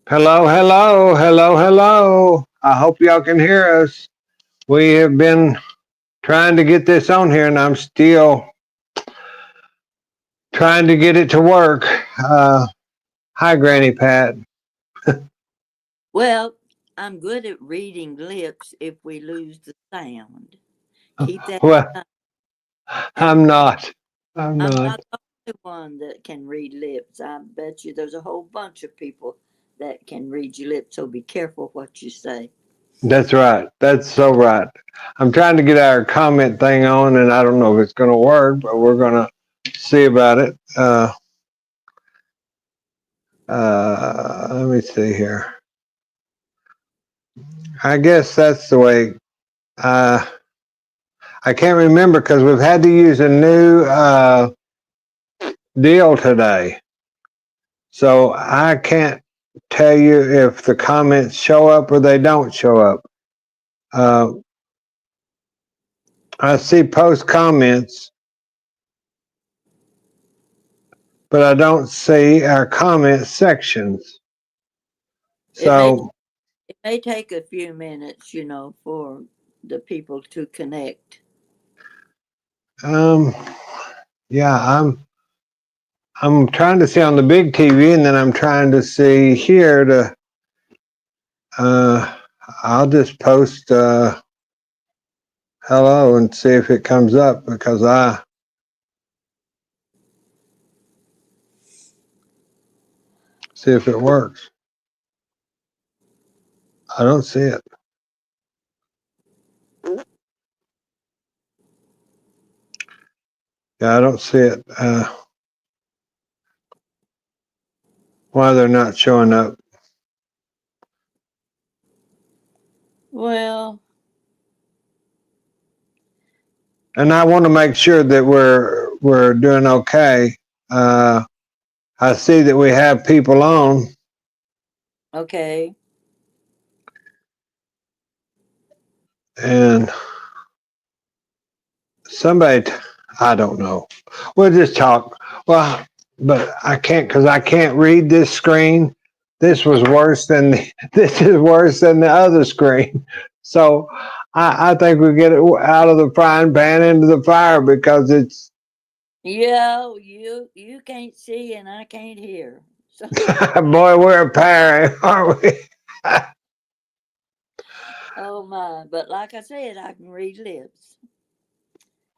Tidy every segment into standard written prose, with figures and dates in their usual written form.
Hello, hello, hello, hello. I hope y'all can hear us. We have been trying to get this on here, and I'm still trying to get it to work. Hi, Granny Pat. Well, I'm good at reading lips if we lose the sound. Keep that Well, in mind. And I'm not. I'm I'm not. not the only one that can read lips. I bet you there's a whole bunch of people that can read your lips, so be careful what you say. That's right. That's so right. I'm trying to get our comment thing on, and I don't know if it's going to work, but we're going to see about it. Let me see here. I guess that's the way. Uh, I can't remember because we've had to use a new deal today. So I can't tell you if the comments show up or they don't show up. Uh, I see post comments, but I don't see our comment sections. It may So, it may take a few minutes, for the people to connect. um, yeah, I'm trying to see on the big TV, and then I'm trying to see here to. Uh, I'll just post hello and see if it comes up because I see if it works. I don't see it. Yeah, I don't see it. Why they're not showing up? Well, And I want to make sure that we're doing okay. Uh, I see that we have people on, okay. and somebody. I don't know. We'll just talk. Well, but I can't because I can't read this screen. This was worse than this is worse than the other screen. So I think we get it out of the frying pan into the fire because it's Yeah, you can't see and I can't hear. So, boy, we're a pair, aren't we? oh my! But like I said, I can read lips.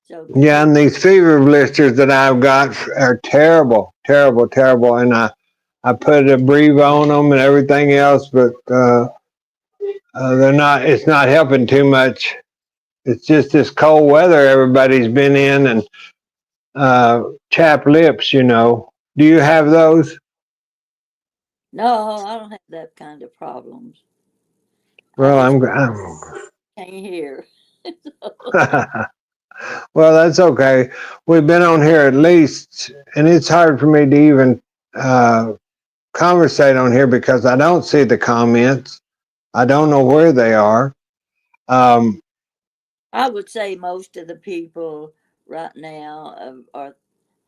So Yeah, keep. and these fever blisters that I've got are terrible, terrible, terrible. And I put a breathe on them and everything else, but they're not. It's not helping too much. It's just this cold weather everybody's been in, and chapped lips. Do you have those? No, I don't have that kind of problems. I Well, just I'm can't hear. well, that's okay. We've been on here at least, and it's hard for me to even uh, conversate on here because I don't see the comments. I don't know where they are. Um, I would say most of the people right now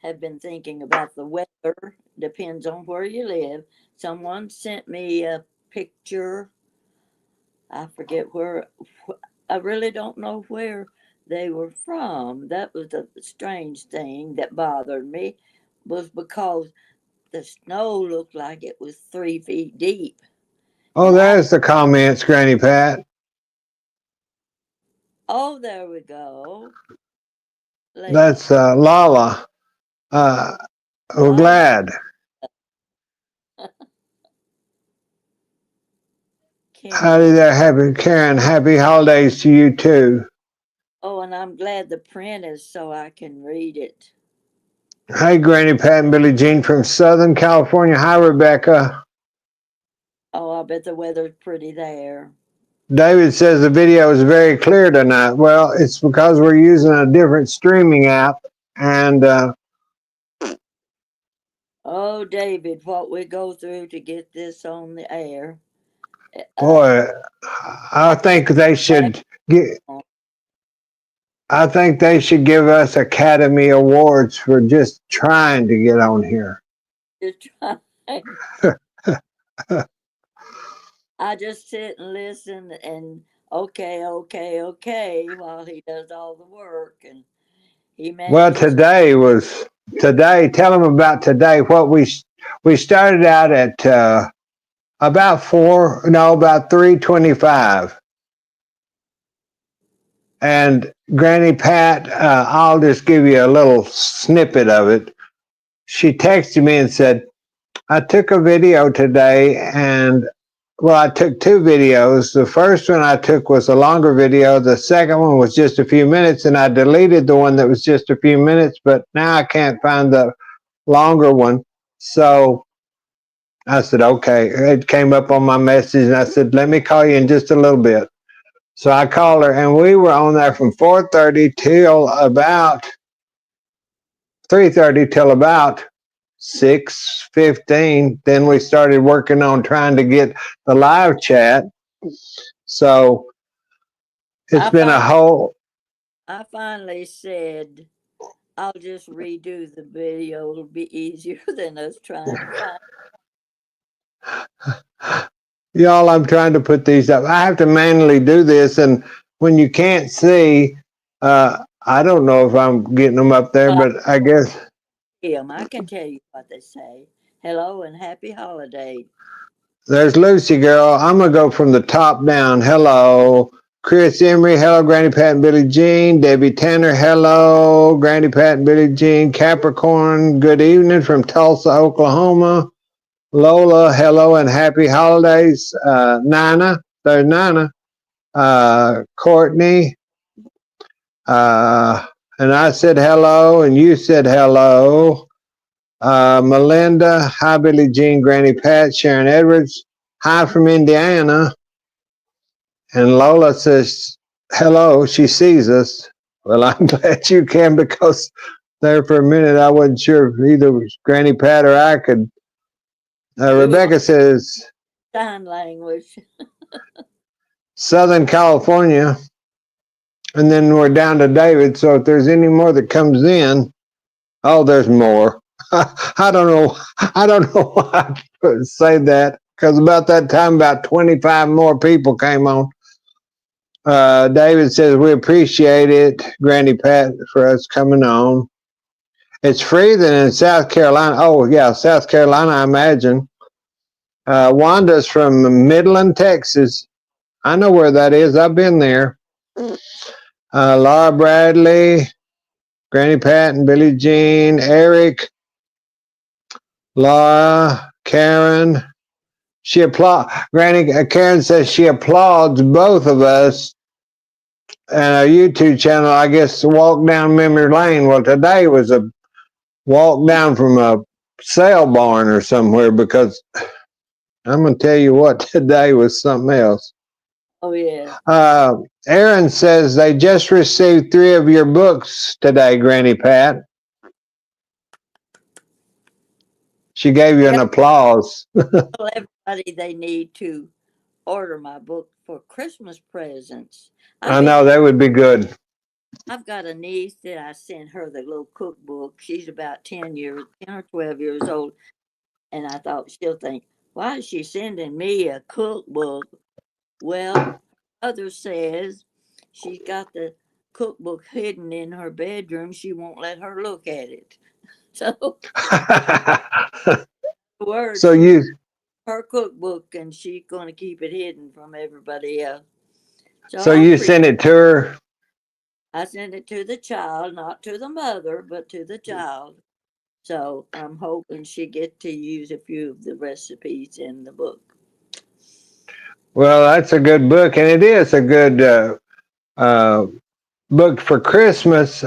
have been thinking about the weather. Depends on where you live. Someone sent me a picture. I forget where. I really don't know where they were from. That was the strange thing that bothered me, was because the snow looked like it was 3 feet deep, oh, and I there's the comments, Granny Pat. oh, there we go, lady. That's Lala. Uh, we're Lala. glad. Howdy Karen. there, happy Karen. Happy holidays to you too. Oh, and I'm glad the print is so I can read it. Hey, Granny Pat and Billie Jean from Southern California. Hi, Rebecca. Oh, I bet the weather's pretty there. David says the video is very clear tonight. Well, it's because we're using a different streaming app, and Oh, David, what we go through to get this on the air. Uh, boy, I think they back should get. on. I think they should give us Academy Awards for just trying to get on here. You're trying. I just sit and listen and okay, okay, okay, while he does all the work, and he Well, manages. today. Tell them about today. We started out at about 3:25, and Granny Pat. I'll just give you a little snippet of it. She texted me and said, I took a video today, and well, I took two videos. The first one I took was a longer video. The second one was just a few minutes, and I deleted the one that was just a few minutes, but now I can't find the longer one. So I said, okay. It came up on my message, and I said, let me call you in just a little bit. So I called her, and we were on there from 4:30 till about 3:30 till about 6:15. Then we started working on trying to get the live chat. So it's I been a finally, whole. I finally said, I'll just redo the video. It'll be easier than us trying to find. Y'all, I'm trying to put these up. I have to manually do this, and when you can't see, I don't know if I'm getting them up there, Well, but I guess I can tell you what they say. Hello and happy holiday. there's Lucy girl. I'm gonna go from the top down. Hello. Chris Emery, hello, Granny Pat and Billie Jean. Debbie Tanner, hello, Granny Pat and Billie Jean. Capricorn, good evening from Tulsa, Oklahoma. Lola, hello and happy holidays. Nana, there's Nana. Courtney, and I said hello, and you said hello. Melinda, hi, Billie Jean, Granny Pat, Sharon Edwards, hi from Indiana. And Lola says hello. She sees us. Well, I'm glad you can, because there for a minute I wasn't sure if either was Granny Pat or I could. We were Rebecca says sign language. Southern California, and then we're down to David. So if there's any more that comes in, oh, there's more. I don't know. I don't know why I say that, because about that time, about 25 more people came on. David says we appreciate it, Granny Pat, for us coming on. It's free then in South Carolina. Oh yeah, South Carolina, I imagine. Wanda's from Midland, Texas. I know where that is. I've been there. Laura Bradley, Granny Pat and Billie Jean, Eric, Laura, Karen. Karen says she applauds both of us and our YouTube channel. I guess walk down memory lane. Well, today was a walk down from a sale barn or somewhere, because I'm gonna tell you what, today was something else. Oh, yeah. Uh, Aaron says they just received 3 of your books today, Granny Pat. She gave you an Tell applause. everybody they need to order my book for Christmas presents. I've I been know that would be good. I've got a niece that I sent her the little cookbook. She's about 10 or 12 years old. And I thought she'll think, why is she sending me a cookbook? Well, mother says she's got the cookbook hidden in her bedroom. She won't let her look at it. So, the word, So she you her cookbook and she's going to keep it hidden from everybody else. So so you sent it to her. I sent it to the child, not to the mother, but to the child. So I'm hoping she get to use a few of the recipes in the book. Well, that's a good book, and it is a good uh, book for Christmas.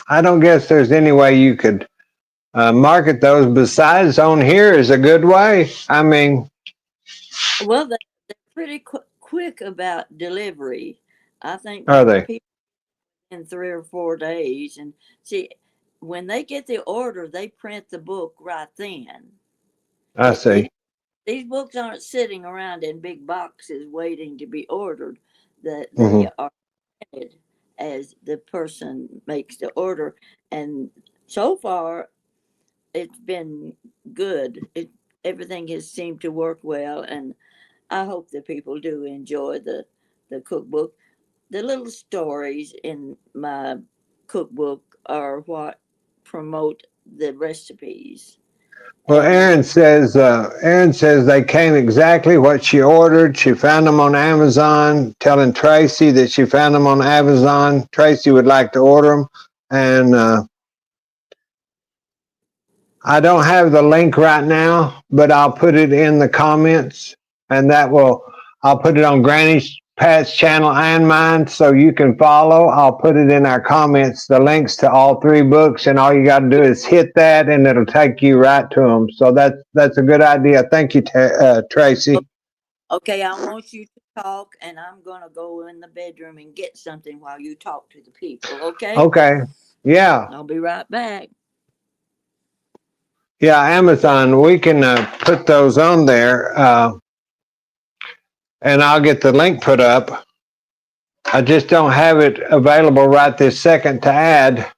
I don't guess there's any way you could market those besides on here is a good way. I mean, Well, they're pretty quick about delivery. I think are they? people in 3 or 4 days. And see, when they get the order, they print the book right then. I see. These books aren't sitting around in big boxes waiting to be ordered. That Hmm. they are printed as the person makes the order. And so far, it's been good. Everything has seemed to work well, and I hope that people do enjoy the cookbook. The little stories in my cookbook are what promote the recipes. Well, And Aaron says they came exactly what she ordered. She found them on Amazon, telling Tracy that she found them on Amazon. Tracy would like to order them. And I don't have the link right now, but I'll put it in the comments, and I'll put it on Granny's Pat's channel and mine so you can follow. I'll put it in our comments, the links to all three books, and all you got to do is hit that, and it'll take you right to them. So that's a good idea. Thank you, Tracy. okay, I want you to talk, and I'm going to go in the bedroom and get something while you talk to the people, okay? Okay. Yeah. I'll be right back. Yeah, Amazon, we can put those on there, and I'll get the link put up. I just don't have it available right this second to add.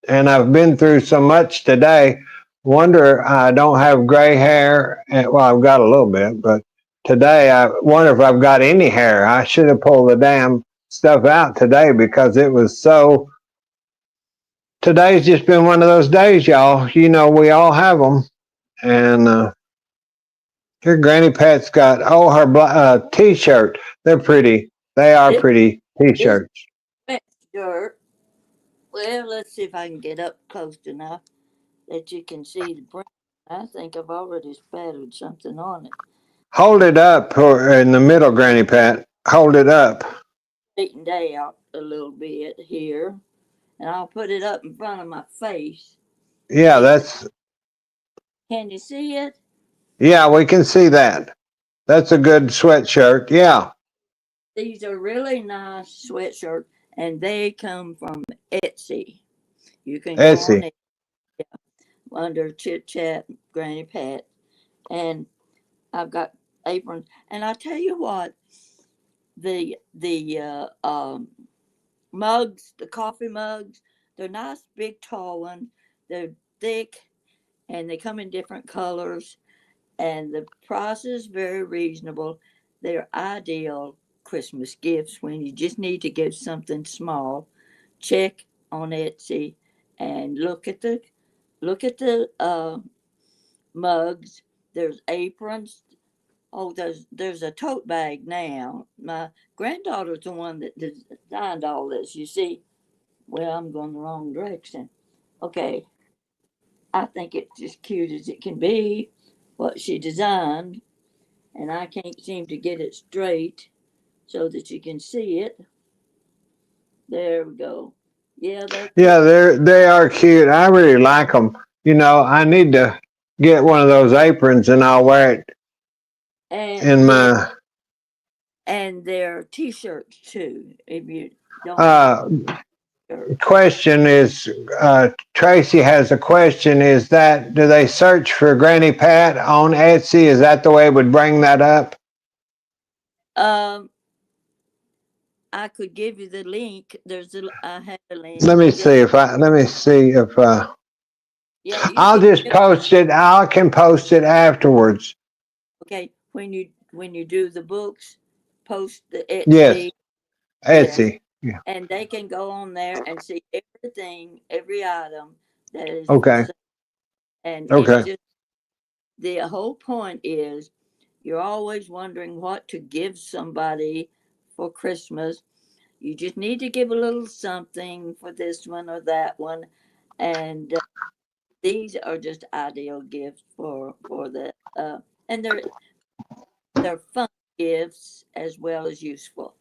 And I've been through so much today. Wonder I don't have gray hair. Well, I've got a little bit, but today I wonder if I've got any hair. I should have pulled the damn stuff out today because it was so. Today's just been one of those days, y'all. You know, we all have them. And here, Granny Pat's got her t-shirt. They're pretty. They are This pretty is t-shirts. wet shirt. Well, let's see if I can get up close enough that you can see the print. I think I've already spattered something on it. Hold it up or in the middle, Granny Pat. Hold it up. Straightened out a little bit here, and I'll put it up in front of my face. Yeah, See, that's can you see it? yeah, we can see that. That's a good sweatshirt. Yeah, These are really nice sweatshirts, and they come from Etsy. You can go on Etsy. it under Chit Chat Granny Pat, and I've got aprons. And I tell you what, the mugs, the coffee mugs, they're nice, big, tall ones. They're thick, and they come in different colors. And the price is very reasonable. They're ideal Christmas gifts when you just need to give something small. Check on Etsy and look at the mugs. There's aprons. Oh, there's a tote bag now. My granddaughter's the one that designed all this. You see, well, I'm going the wrong direction. Okay, I think it's as cute as it can be. What she designed, and I can't seem to get it straight so that you can see it. There we go. Yeah, they're Yeah, pretty. they are cute. I really like them. You know, I need to get one of those aprons and I'll wear it And in they're my. and they're t-shirts too. If you don't have Uh, a shirt. question is, Tracy has a question. Is that do they search for Granny Pat on Etsy? Is that the way it would bring that up? Um, I could give you the link. I have a link. Let me Yeah, see if I. Let me see if. yeah. You I'll can just post it. I can post it afterwards. okay when you do the books, post the Yes, Etsy. Yes, Etsy. Yeah. and they can go on there and see everything, every item that is for Okay. sale. And it's Okay. just the whole point is you're always wondering what to give somebody for Christmas. You just need to give a little something for this one or that one, and these are just ideal gifts for the and they're fun gifts as well as useful.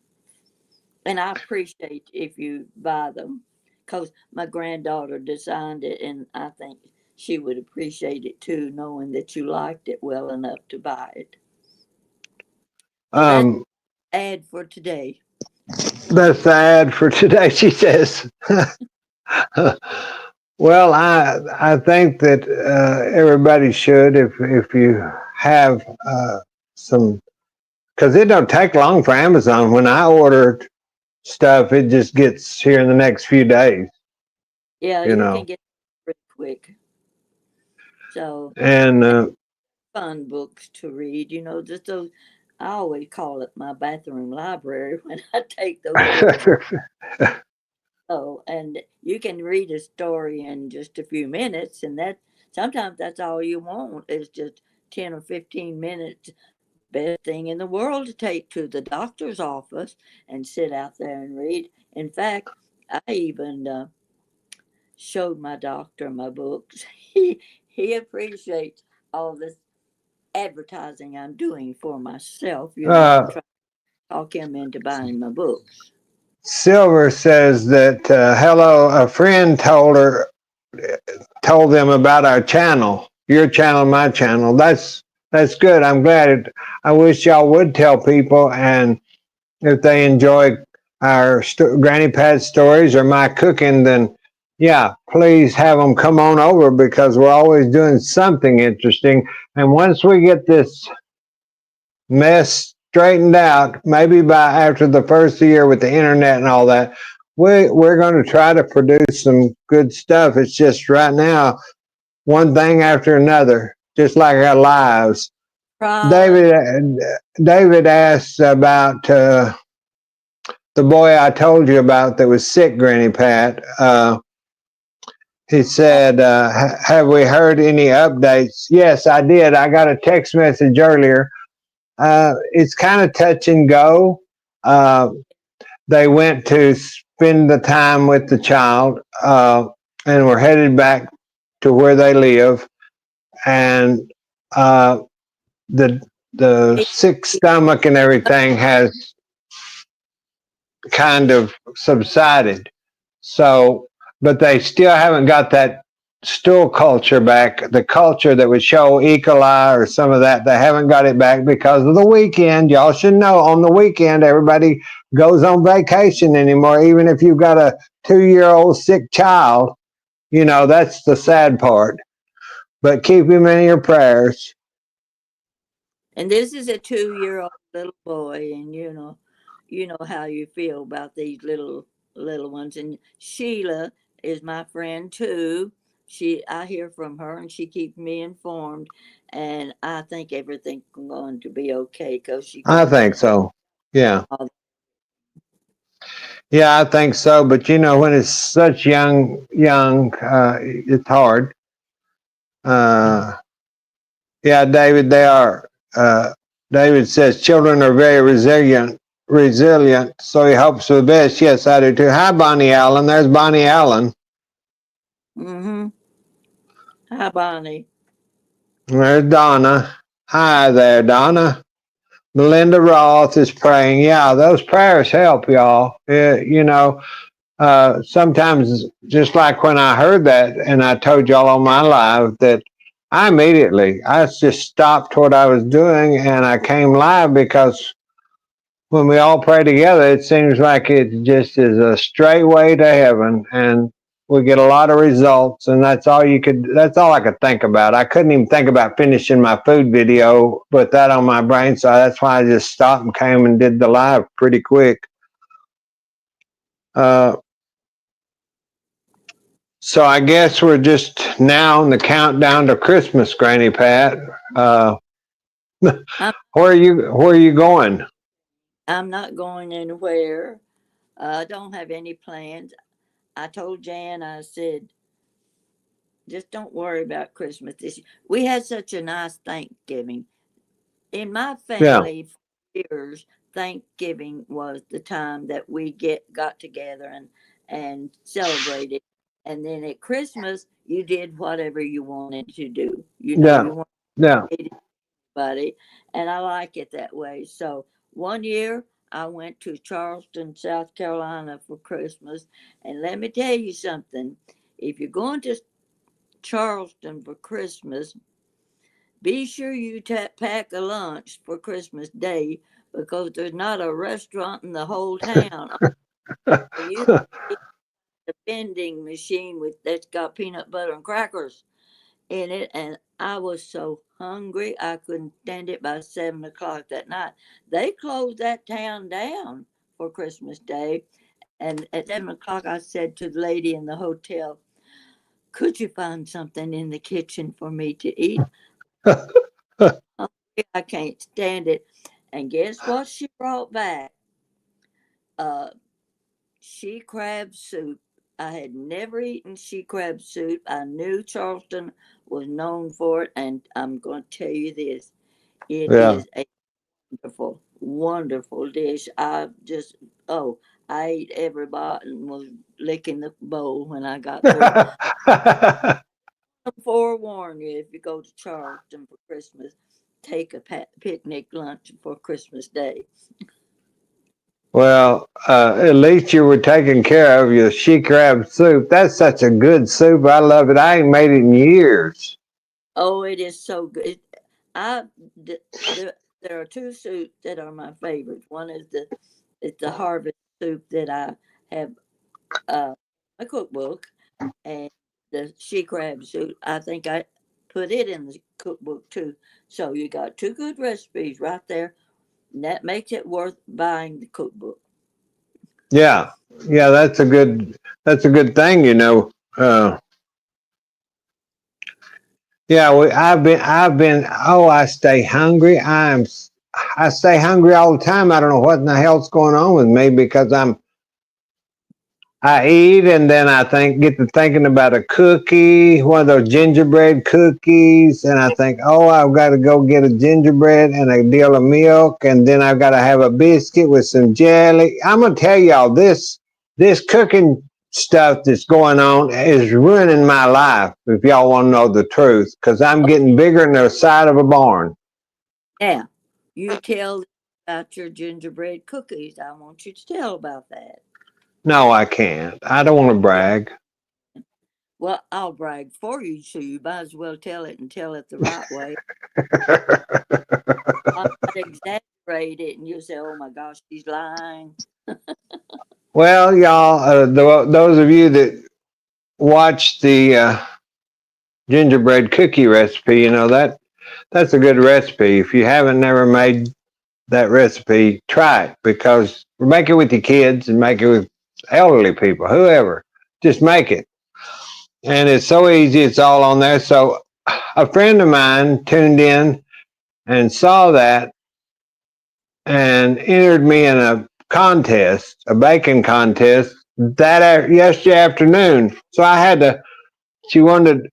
And I appreciate if you buy them because my granddaughter designed it, and I think she would appreciate it too, knowing that you liked it well enough to buy it. So that's Um, ad for today. that's the ad for today. She says. Well, I think that everybody should if you have some because it don't take long for Amazon. When I order stuff, it just gets here in the next few days. Yeah, You you can know, get it pretty quick. So and fun books to read. Just those. I always call it my bathroom library when I take those books. Oh, and you can read a story in just a few minutes, and that sometimes that's all you want is just 10 or 15 minutes. Best thing in the world to take to the doctor's office and sit out there and read. In fact, I even showed my doctor my books. He appreciates all this advertising I'm doing for myself. I'm uh, trying to talk him into buying my books. Silver says that hello. A friend told them about our channel, your channel, my channel. That's good. I'm glad. I wish y'all would tell people, and if they enjoy our Granny Pat stories or my cooking, then yeah, please have them come on over because we're always doing something interesting. And once we get this mess straightened out, maybe by after the first year with the internet and all that, we're going to try to produce some good stuff. It's just right now one thing after another, just like our lives. Right. David asked about the boy I told you about that was sick, Granny Pat. He Oh, said, have we heard any updates? Yes, I did. I got a text message earlier. It's kind of touch and go. Uh, they went to spend the time with the child and were headed back to where they live. And uh, the he- sick stomach and everything has kind of subsided. So, but they still haven't got that stool culture back, the culture that would show E. coli or some of that. They haven't got it back because of the weekend. Y'all should know on the weekend, everybody goes on vacation anymore. Even if you've got a 2-year-old sick child, that's the sad part. But keep him in your prayers. and this is a 2-year-old little boy, and you know how you feel about these little ones. And Sheila is my friend too. I hear from her, and she keeps me informed. And I think everything's going to be okay because she I comes think in here so. Yeah. all. Yeah, I think so. But when it's such young, it's hard. Uh, yeah, David, they are. Uh, David says children are very resilient. So he hopes for the best. Yes, I do too. Hi, Bonnie Allen. There's Bonnie Allen. Mm-hmm. Hi, Bonnie. There's Donna. Hi there, Donna. Melinda Roth is praying. Yeah, those prayers help, y'all. Sometimes just like when I heard that and I told y'all on my live that I just stopped what I was doing and I came live because when we all pray together, it seems like it just is a straight way to heaven and we get a lot of results. And that's all I could think about. I couldn't even think about finishing my food video with that on my brain. So that's why I just stopped and came and did the live pretty quick. Uh, So I guess we're just now in the countdown to Christmas, Granny Pat. I'm Where are you going? I'm not going anywhere. I don't have any plans. I told Jan, I said, just don't worry about Christmas this year. We had such a nice Thanksgiving. In my Yeah, family, for years, Thanksgiving was the time that we got together and celebrated. And then at Christmas, you did whatever you wanted to do. yeah, You weren't yeah. hating anybody, and I like it that way. So one year, I went to Charleston, South Carolina for Christmas, and let me tell you something. If you're going to Charleston for Christmas, be sure you pack a lunch for Christmas Day because there's not a restaurant in the whole town. You see the vending machine that's got peanut butter and crackers in it, and I was so hungry I couldn't stand it by 7 o'clock that night. They closed that town down for Christmas Day, and at 7 o'clock I said to the lady in the hotel, "Could you find something in the kitchen for me to eat? I can't stand it." And guess what she brought back? Uh, she crab soup. I had never eaten she crab soup. I knew Charleston was known for it, and I'm going to tell you this: it Yeah. is a wonderful, wonderful dish. I ate every bite and was licking the bowl when I got through. I'll forewarn you, if you go to Charleston for Christmas, take a picnic lunch for Christmas Day. Well, at least you were taking care of your she crab soup. That's such a good soup. I love it. I ain't made it in years. Oh, it is so good. I the, there are two soups that are my favorites. One is the harvest soup that I have a cookbook, and the she crab soup. I think I put it in the cookbook too. So you got two good recipes right there, and that makes it worth buying the cookbook. Yeah, yeah, that's a good thing, you know. Yeah, oh, I stay hungry. I stay hungry all the time. I don't know what in the hell's going on with me because I eat and then get to thinking about a cookie, one of those gingerbread cookies, and I think, oh, I've got to go get a gingerbread and a deal of milk, and then I've got to have a biscuit with some jelly. I'm gonna tell y'all this cooking stuff that's going on is ruining my life. If y'all want to know the truth, because I'm getting bigger than the side of a barn. Now, you tell about your gingerbread cookies. I want you to tell about that. No, I can't. I don't want to brag. Well, I'll brag for you, so you might as well tell it and tell it the right way. I might exaggerate it, and you'll say, "Oh my gosh, she's lying." Well, y'all, those of you that watch the gingerbread cookie recipe, you know that's a good recipe. If you haven't never made that recipe, try it because make it with your kids and make it with elderly people, whoever. Just make it, and it's so easy. It's all on there. So, a friend of mine tuned in and saw that and entered me in a contest, a baking contest yesterday afternoon. So I had to. She wanted.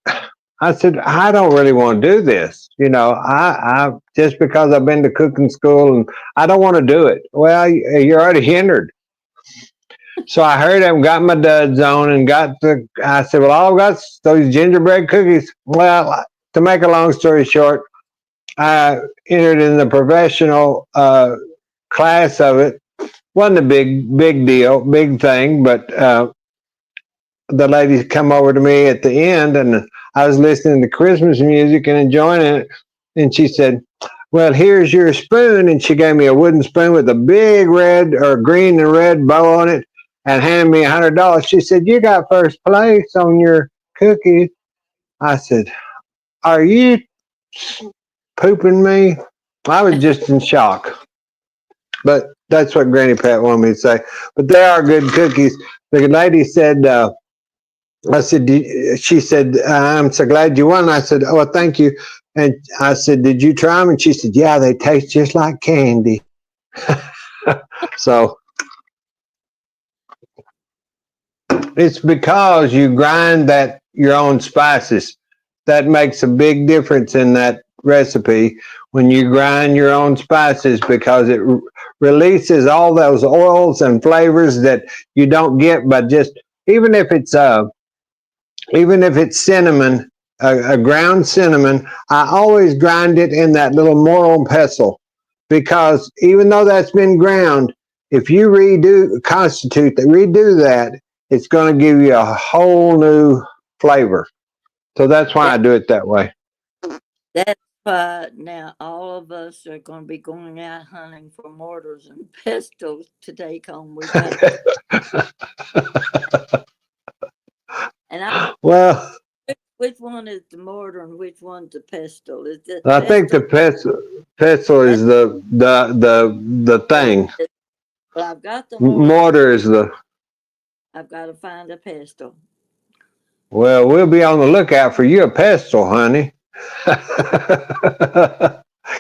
I said, I don't really want to do this. You know, I just because I've been to cooking school and I don't want to do it. Well, you're already hindered. So I hurried up and got my duds on and I said, well, all I've got is those gingerbread cookies. Well, to make a long story short, I entered in the professional class of it. Wasn't a big deal, big thing, but the ladies come over to me at the end and I was listening to Christmas music and enjoying it. And she said, well, here's your spoon. And she gave me a wooden spoon with a big red or green and red bow on it and handed me $100. She said, you got first place on your cookies. I said, are you pooping me? I was just in shock. But that's what Granny Pat wanted me to say. But they are good cookies. The lady said, I said, she said, I'm so glad you won. I said, oh, thank you. And I said, did you try them? And she said, yeah, they taste just like candy. So it's because you grind your own spices. That makes a big difference in that recipe when you grind your own spices because it releases all those oils and flavors that you don't get by just, even if it's cinnamon, a ground cinnamon, I always grind it in that little mortal pestle because even though that's been ground, if you redo that, it's going to give you a whole new flavor. So that's why I That do it that way. that's why now all of us are going to be going out hunting for mortars and pestles to take home. We got to, and I Well, which one is the mortar and which one's the pestle? Is the I think the pestle? pestle That, is the oh, thing. well, I've got the mortar. Mortar is the. I've got to find a pestle. Well, we'll be on the lookout for you a pestle, honey.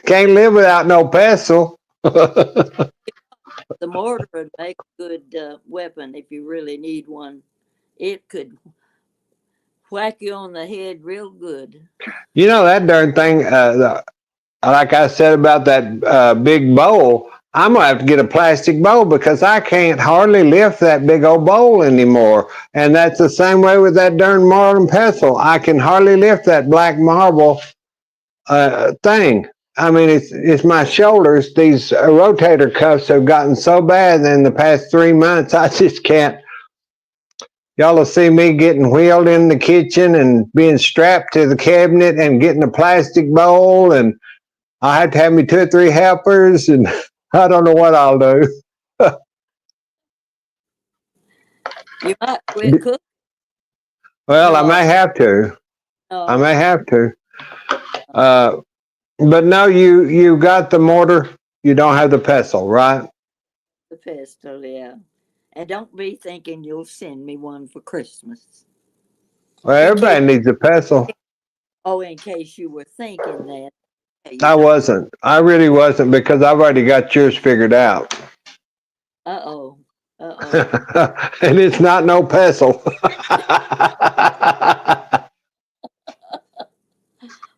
Can't live without no pestle. The mortar would make a good weapon if you really need one. It could whack you on the head real good. You know that darn thing. Like I said about that big bowl, I'm gonna have to get a plastic bowl because I can't hardly lift that big old bowl anymore. And that's the same way with that darn marble and pestle. I can hardly lift that black marble thing. I mean, it's my shoulders. These rotator cuffs have gotten so bad in the past 3 months. I just can't. Y'all will see me getting wheeled in the kitchen and being strapped to the cabinet and getting a plastic bowl, and I have to have me 2 or 3 helpers, and I don't know what I'll do. You might quit cooking. Well, I No, may have to. I no, may have to. Uh, but no, you got the mortar. You don't have the pestle, right? the pestle, yeah. And don't be thinking you'll send me one for Christmas. Well, In case, everybody needs a pestle. in case you were thinking that, I you. wasn't. I really wasn't because I've already got yours figured out. Uh oh. Uh oh. And it's not no pestle.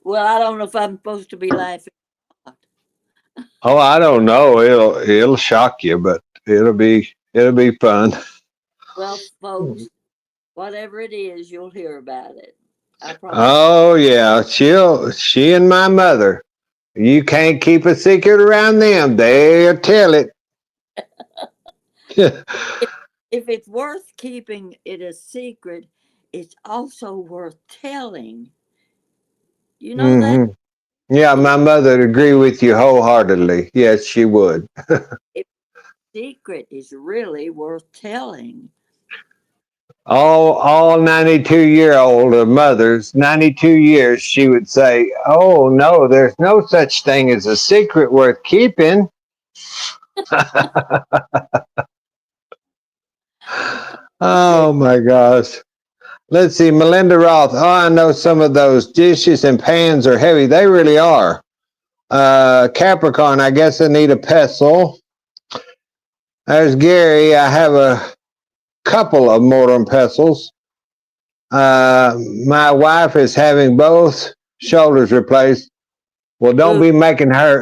Well, I don't know if I'm supposed to be laughing. Oh, I don't know. It'll shock you, but it'll be fun. Well, folks, whatever it is, you'll hear about it. I promise. Oh yeah, she and my mother. You can't keep a secret around them. They'll tell it. If, if it's worth keeping it a secret, it's also worth telling. You know that? Hmm. Yeah, If my mother would agree with you wholeheartedly. Yes, she would. if secret is really worth telling. All 92-year-old mothers, 92 years, she would say, "Oh no, there's no such thing as a secret worth keeping." Oh my gosh. Let's see, Melinda Roth. Oh, I know some of those dishes and pans are heavy. They really are. Capricorn, I guess I need a pestle. There's Gary. I have a couple of mortar and pestles. My wife is having both shoulders replaced. Well, Ooh,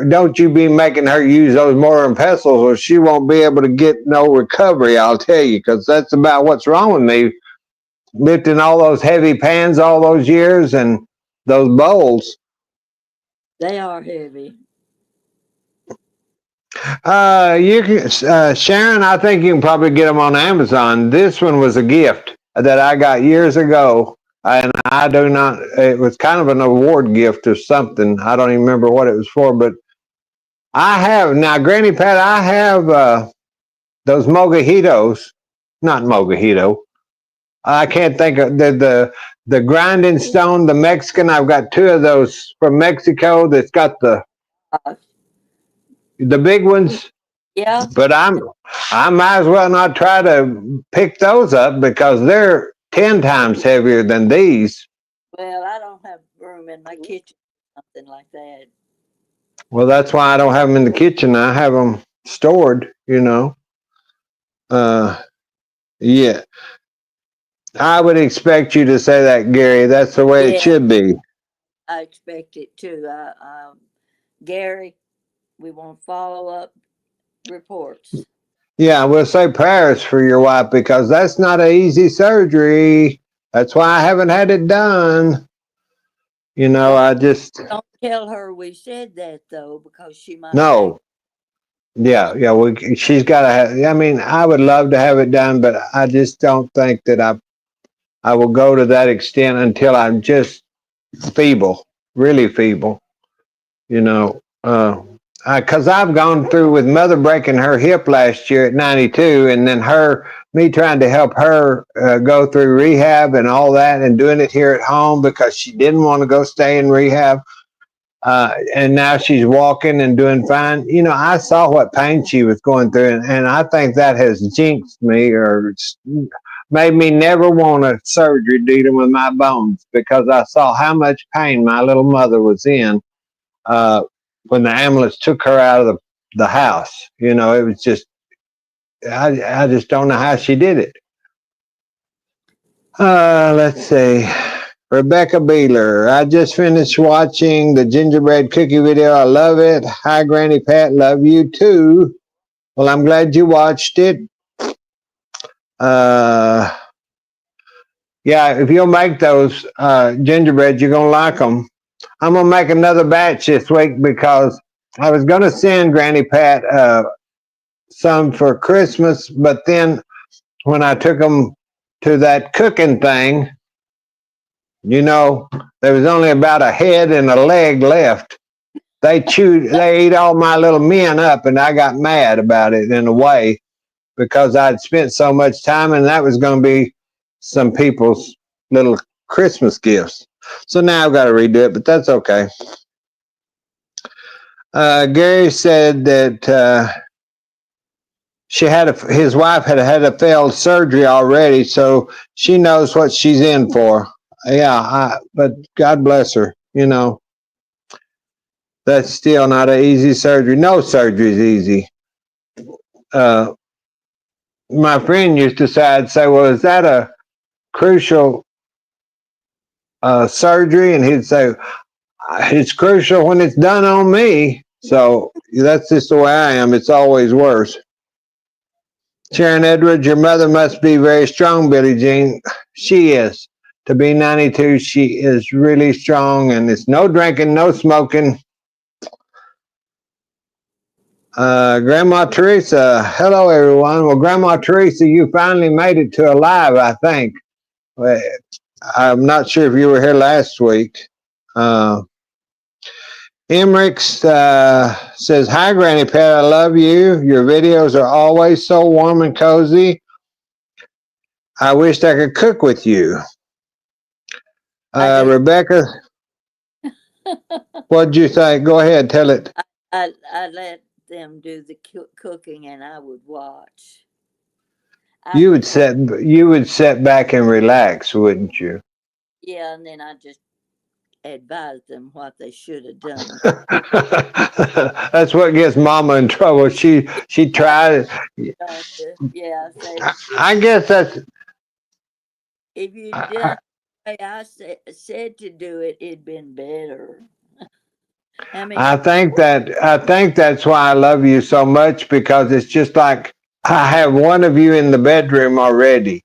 don't you be making her use those mortar and pestles, or she won't be able to get no recovery, I'll tell you, because that's about what's wrong with me. Lifting all those heavy pans all those years and those bowls. they are heavy. You can, Sharon, I think you can probably get them on Amazon. This one was a gift that I got years ago, and I do not. It was kind of an award gift or something. I don't even remember what it was for, but I have now, Granny Pat. I have those mojitos, not mojito. I can't think of the grinding stone, the Mexican. I've got two of those from Mexico. That's got Uh, the big ones. yeah. But I might as well not try to pick those up because they're 10 times heavier than these. Well, I don't have room in my kitchen, something like that. Well, that's why I don't have them in the kitchen. I have them stored. Uh, yeah. I would expect you to say that, Gary. That's the way it Yeah, should be. I expect it too. Gary, we want follow up reports. Yeah, we'll say prayers for your wife because that's not an easy surgery. That's why I haven't had it done. Don't I just don't tell her we said that though, because she might think. no. Yeah, yeah. She's got to have. I mean, I would love to have it done, but I just don't think that I will go to that extent until I'm just feeble, really feeble. You know, because I've gone through with mother breaking her hip last year at 92, and then me trying to help her go through rehab and all that, and doing it here at home because she didn't want to go stay in rehab. And now she's walking and doing fine. I saw what pain she was going through, and I think that has jinxed me or made me never want a surgery dealing with my bones because I saw how much pain my little mother was in uh, when the ambulance took her out of the house. You know, it was just I just don't know how she did it. Let's see. Rebecca Beeler. I just finished watching the gingerbread cookie video. I love it. Hi, Granny Pat. Love you too. Well, I'm glad you watched it. Uh, yeah, if you'll make those gingerbread, you're gonna like them. I'm gonna make another batch this week because I was gonna send Granny Pat some for Christmas, but then when I took them to that cooking thing, you know, there was only about a head and a leg left. They ate all my little men up, and I got mad about it in a way because I'd spent so much time, and that was going to be some people's little Christmas gifts. So now I've got to redo it, but that's okay. Gary said that his wife had a failed surgery already, so she knows what she's in for. Yeah, but God bless her. You know, that's still not an easy surgery. No surgery is easy. Uh, my friend used to say, I'd say, well, is that a crucial surgery? And he'd say, it's crucial when it's done on me. So that's just the way I am. It's always worse. Sharon Edwards, your mother must be very strong, Billie Jean. She is. To be 92, she is really strong, and it's no drinking, no smoking. Grandma Teresa, hello everyone. Well, Grandma Teresa, you finally made it to alive, I think. Well, I'm not sure if you were here last week. Emmerich says, hi, Granny Pat, I love you. Your videos are always so warm and cozy. I wished I could cook with you. Rebecca, what'd you say? Go ahead, tell it. I let them do the cooking, and I would watch. You would sit back and relax, wouldn't you? Yeah, and then I just advised them what they should have done. That's what gets Mama in trouble. She tried. Yeah, say I guess that's. if you done the way I said to do it, it'd been better. I mean, I think that's why I love you so much, because it's just like I have one of you in the bedroom already,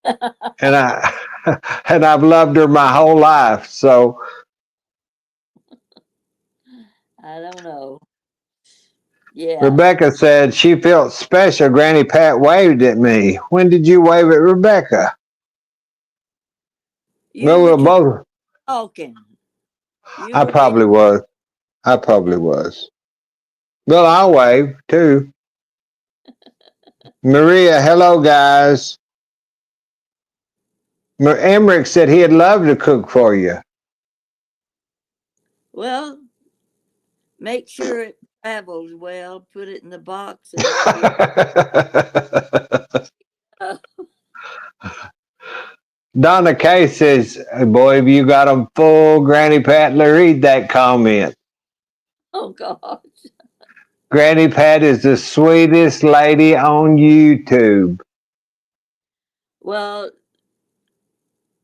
and and I've loved her my whole life. So I don't know. Yeah. Rebecca said she felt special. Granny Pat waved at me. When did you wave at Rebecca? You Well, were we're both. talking. You I were getting. probably was. I probably was. Well, I'll wave too. Maria, hello guys. Emmerich said he'd love to cook for you. Well, make sure it travels well. Put it in the box, and I'll be. Donna Kay says, boy, have you got them full, Granny Pat. Read that comment. Oh gosh. Granny Pat is the sweetest lady on YouTube. Well,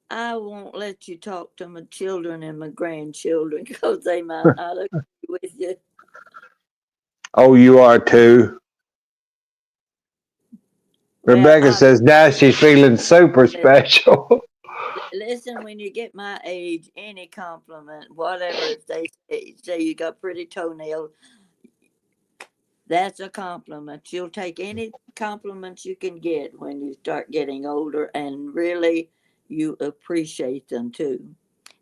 I won't let you talk to my children and my grandchildren because they might not agree with you. Oh, you are too. Well, Rebecca says now she's feeling super special. listen, when you get my age, any compliment, whatever, if they say you got pretty toenails, that's a compliment. You'll take any compliments you can get when you start getting older, and really, you appreciate them too.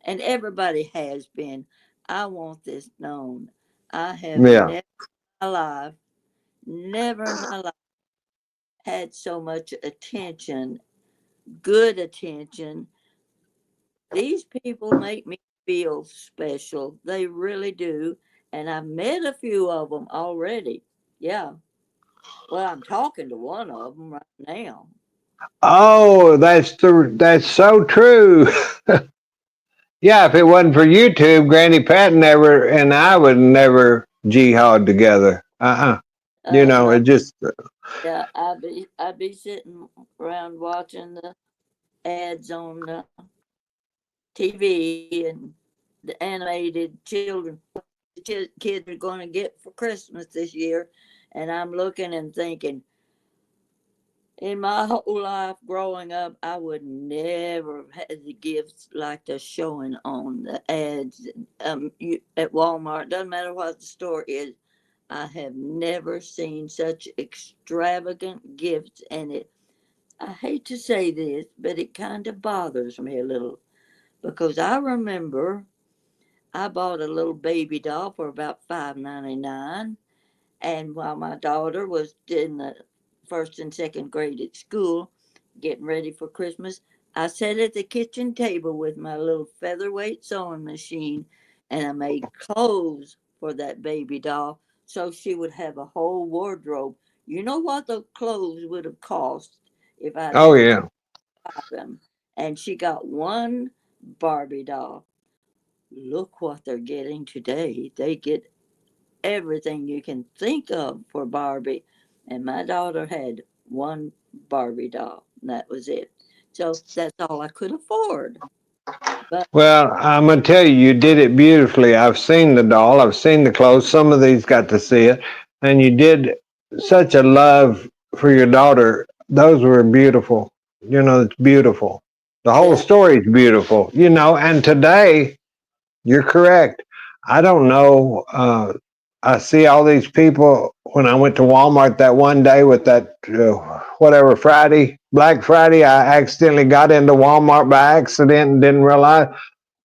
And everybody has been. I want this known. I have Yeah. never in my life had so much attention, good attention. These people make me feel special. They really do. And I've met a few of them already. Yeah. Well, I'm talking to one of them right now. Oh, that's so true. Yeah, if it wasn't for YouTube, Granny Pat never and I would never jihad together. No, It just, yeah, I'd be sitting around watching the ads on TV and the animated children kids are going to get for Christmas this year, and I'm looking and thinking, in my whole life growing up, I would never have had the gifts like they're showing on the ads at Walmart. Doesn't matter what the store is. I have never seen such extravagant gifts, and I hate to say this, but it kind of bothers me a little because I remember I bought a little baby doll for about $5.99, and while my daughter was in the first and second grade at school, getting ready for Christmas, I sat at the kitchen table with my little featherweight sewing machine and I made clothes for that baby doll so she would have a whole wardrobe. You know what the clothes would have cost if I'd oh, had to yeah. buy them? And she got one Barbie doll. Look what they're getting today. They get everything you can think of for Barbie. And my daughter had one Barbie doll, and that was it. So that's all I could afford. But Well, I'm going to tell you, you did it beautifully. I've seen the doll, I've seen the clothes. Some of these got to see it. And you did such a love for your daughter. Those were beautiful. It's beautiful. The whole yeah, story is beautiful, and today, you're correct. I don't know. I see all these people when I went to Walmart that one day with that whatever Friday, Black Friday. I accidentally got into Walmart by accident and didn't realize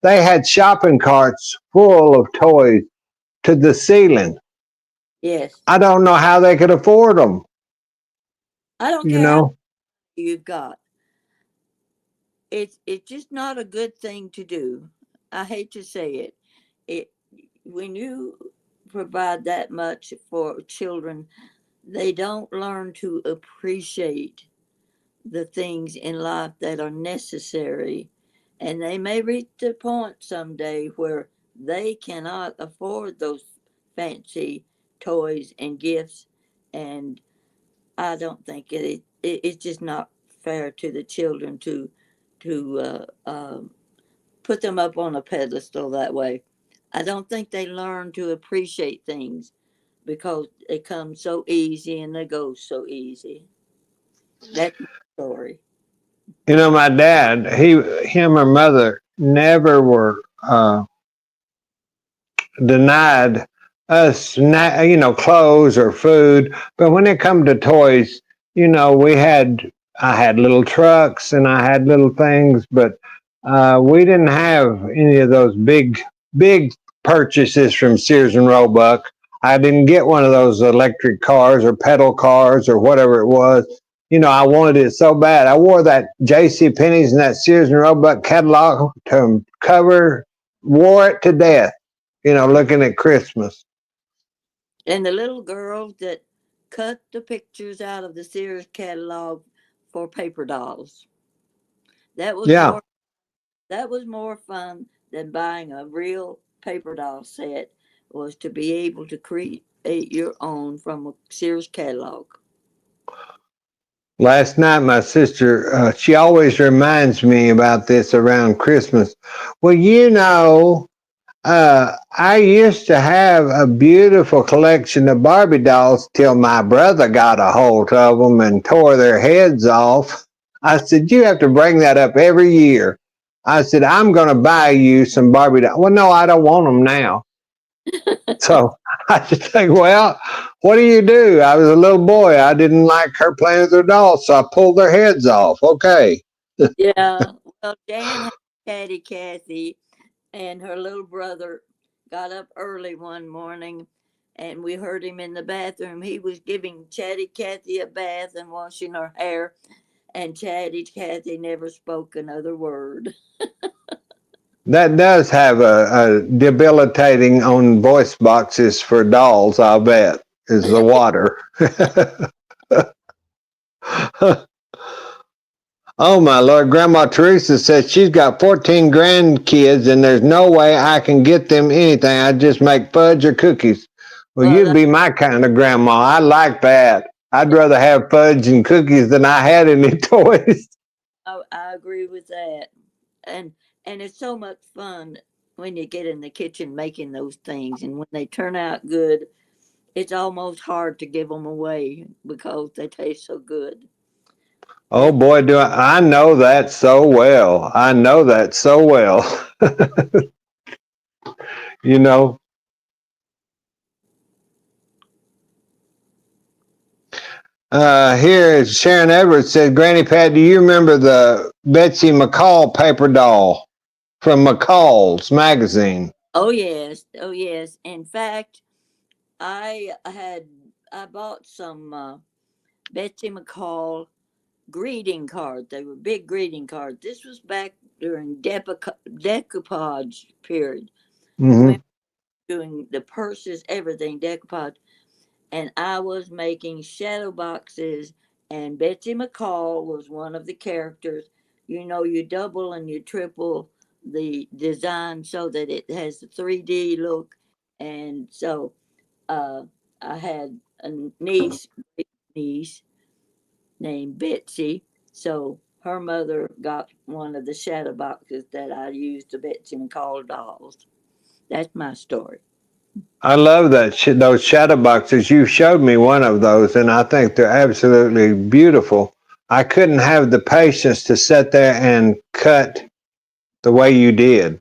they had shopping carts full of toys to the ceiling. yes. I don't know how they could afford them. I don't You care how know. you've got. It's just not a good thing to do. I hate to say it. It when you provide that much for children, they don't learn to appreciate the things in life that are necessary. And they may reach the point someday where they cannot afford those fancy toys and gifts. And I don't think it's just not fair to the children to put them up on a pedestal that way. I don't think they learn to appreciate things because they come so easy and they go so easy. That's my story. My dad, him or mother never were denied us, clothes or food. But when it come to toys, I had little trucks and I had little things, but we didn't have any of those big purchases from Sears and Roebuck. I didn't get one of those electric cars or pedal cars or whatever it was. I wanted it so bad. I wore that J.C. Penney's and that Sears and Roebuck catalog to cover, wore it to death, looking at Christmas. And the little girls that cut the pictures out of the Sears catalog for paper dolls. That was Yeah. more that was more fun than buying a real paper doll set was to be able to create your own from a Sears catalog. Last night, my sister, she always reminds me about this around Christmas. Well, I used to have a beautiful collection of Barbie dolls till my brother got a hold of them and tore their heads off. I said, you have to bring that up every year. I said, I'm going to buy you some Barbie dolls. Well, no, I don't want them now. So I just think, well, what do you do? I was a little boy. I didn't like her playing with her dolls, so I pulled their heads off. Okay. Yeah. Well, Jan had Chatty Cathy, and her little brother got up early one morning and we heard him in the bathroom. He was giving Chatty Cathy a bath and washing her hair, and Chatty Cathy never spoke another word. That does have a debilitating on voice boxes for dolls, I'll bet, is the water. Oh my Lord, Grandma Teresa says she's got 14 grandkids and there's no way I can get them anything. I just make fudge or cookies. Well, Well, you'd be my kind of grandma. I like that. I'd I, rather have fudge and cookies than I had any toys. I agree with that. And it's so much fun when you get in the kitchen making those things, and when they turn out good, it's almost hard to give them away because they taste so good. Oh But boy, do I know that so well. I know that so well. you know, here is Sharon Everett said, Granny Pat, do you remember the Betsy McCall paper doll from McCall's magazine? oh yes, oh yes. In fact, I bought some Betsy McCall greeting cards. They were big greeting cards. This was back during decoupage period when Hmm. doing the purses, everything decoupage, and I was making shadow boxes. And Betsy McCall was one of the characters. You know, you double and you triple the design so that it has a 3D look. And so uh, I had a niece named Betsy. So her mother got one of the shadow boxes that I used to Betsy McCall dolls. That's my story. I love that those shadow boxes. You showed me one of those, and I think they're absolutely beautiful. I couldn't have the patience to sit there and cut the way you did.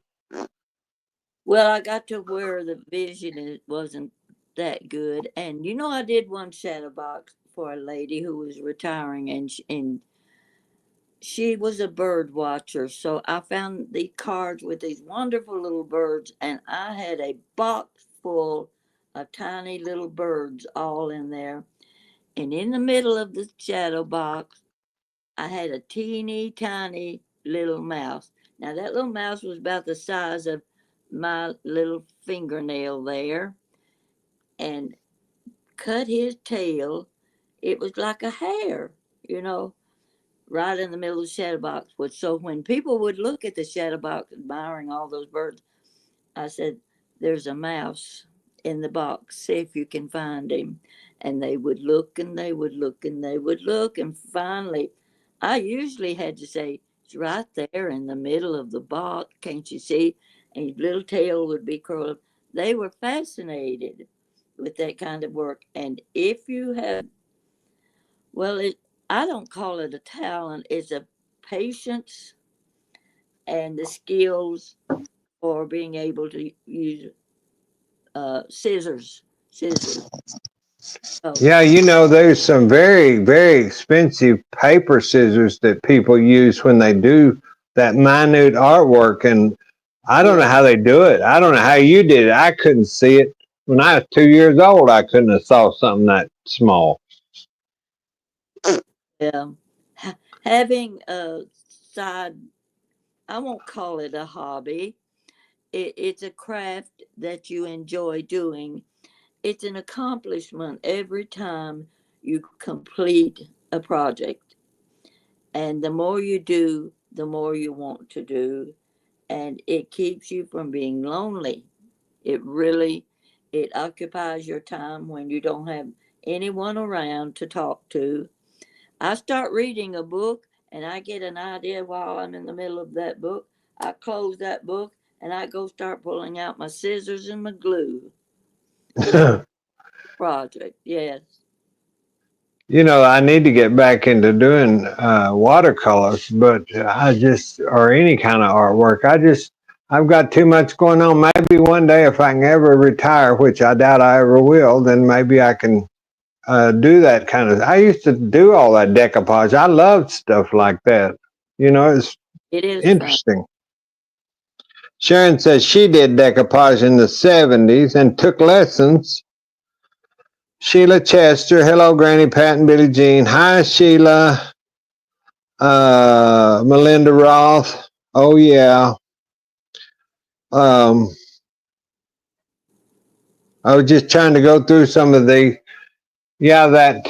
Well, I got to where the vision wasn't that good, and you know, I did one shadow box for a lady who was retiring, and she was a bird watcher. So I found the cards with these wonderful little birds, and I had a box full of tiny little birds all in there. And in the middle of the shadow box, I had a teeny tiny little mouse. Now, that little mouse was about the size of my little fingernail there, and cut his tail. It was like a hair, you know, right in the middle of the shadow box. Which, so when people would look at the shadow box, admiring all those birds, I said, "There's a mouse in the box. See if you can find him." And they would look and they would look and they would look. And finally, I usually had to say, "It's right there in the middle of the box. Can't you see?" And his little tail would be curled. They were fascinated with that kind of work. And if you have, well, I don't call it a talent, it's a patience and the skills for being able to use scissors. Oh, Yeah, there's some very, very expensive paper scissors that people use when they do that minute artwork. And I don't know yeah, how they do it. I don't know how you did it. I couldn't see it. When I was 2 years old, I couldn't have saw something that small. yeah. Having a side, I won't call it a hobby. It's a craft that you enjoy doing. It's an accomplishment every time you complete a project. And the more you do, the more you want to do. And it keeps you from being lonely. It really, it occupies your time when you don't have anyone around to talk to. I start reading a book and I get an idea while I'm in the middle of that book. I close that book and I go start pulling out my scissors and my glue to finish the project. Yes, I need to get back into doing watercolors, but or any kind of artwork. I've got too much going on. Maybe one day, if I can ever retire, which I doubt I ever will, then maybe I can do that kind of. I used to do all that decoupage. I loved stuff like that. It's it is fun. interesting. Sharon says she did decoupage in the 70s and took lessons. Sheila Chester, hello, Granny Pat and Billie Jean. Hi, Sheila. Melinda Roth. Oh yeah. Um, I was just trying to go through some of the. Yeah, that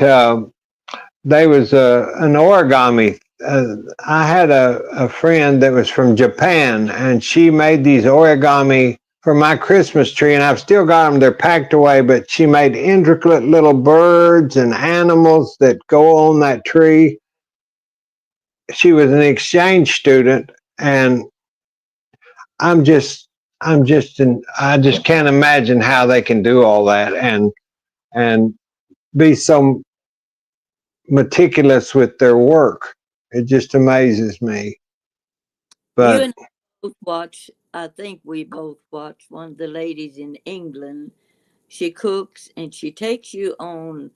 they was an origami. I had a friend that was from Japan, and she made these origami for my Christmas tree, and I've still got them. They're packed away, but she made intricate little birds and animals that go on that tree. She was an exchange student, and I'm just, I just can't imagine how they can do all that and be so meticulous with their work. It just amazes me. You But and I both watch, I think we both watch one of the ladies in England. She cooks and she takes you on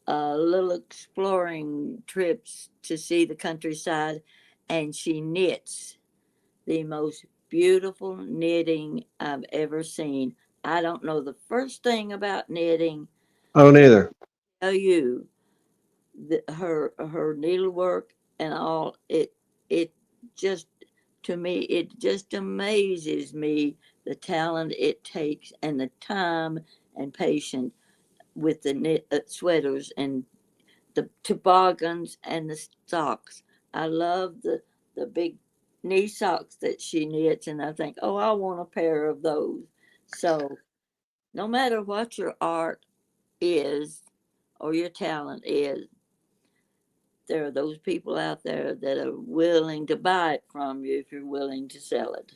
little exploring trips to see the countryside, and she knits the most beautiful knitting I've ever seen. I don't know the first thing about knitting, oh, but neither. I tell you, her needlework and all it just, to me it just amazes me the talent it takes and the time and patience with the knit sweaters and the toboggans and the socks. I love the big knee socks that she knits, and I think, oh, I want a pair of those. So no matter what your art is or your talent is, there are those people out there that are willing to buy it from you if you're willing to sell it.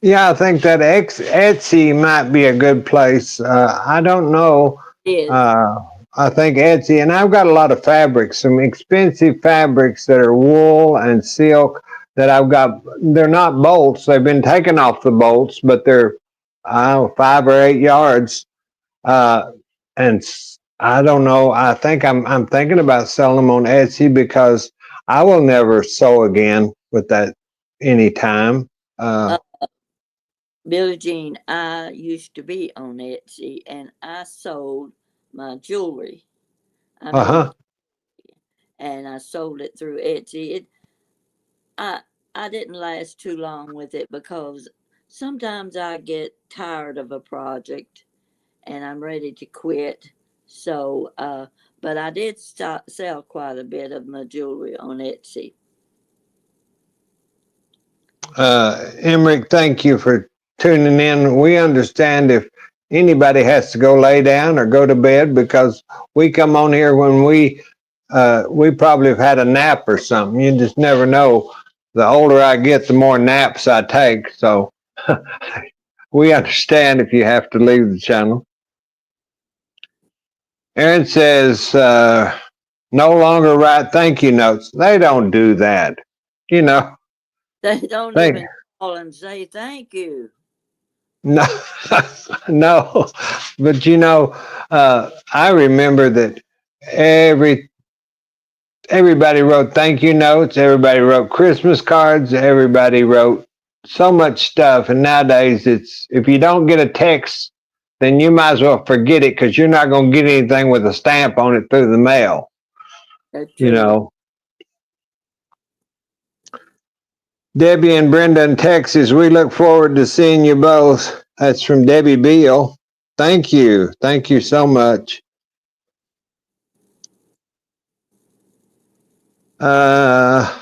Yeah, I think that Etsy might be a good place. I don't know. It is. Uh, I think Etsy, and I've got a lot of fabrics, some expensive fabrics that are wool and silk that I've got. They're not bolts; they've been taken off the bolts, but they're, I don't know, 5 or 8 yards. Uh, and I don't know. I think I'm thinking about selling them on Etsy because I will never sew again with that anytime. Uh, Billie Jean, I used to be on Etsy and I sold my jewelry. I Uh made huh. and I sold it through Etsy. I I didn't last too long with it because sometimes I get tired of a project and I'm ready to quit. So, but I did sell quite a bit of my jewelry on Etsy. Emmerich, thank you for tuning in. We understand if anybody has to go lay down or go to bed because we come on here when we probably have had a nap or something. You just never know. The older I get, the more naps I take. So we understand if you have to leave the channel. Aaron says, no longer write thank you notes. They don't do that. You know, They don't they even call and say thank you. no, no, but I remember that every everybody wrote thank you notes, everybody wrote Christmas cards, everybody wrote so much stuff, and nowadays it's if you don't get a text, then you might as well forget it because you're not going to get anything with a stamp on it through the mail. That's You true. know, Debbie and Brenda in Texas, we look forward to seeing you both. That's from Debbie Beal. Thank you so much. Uh,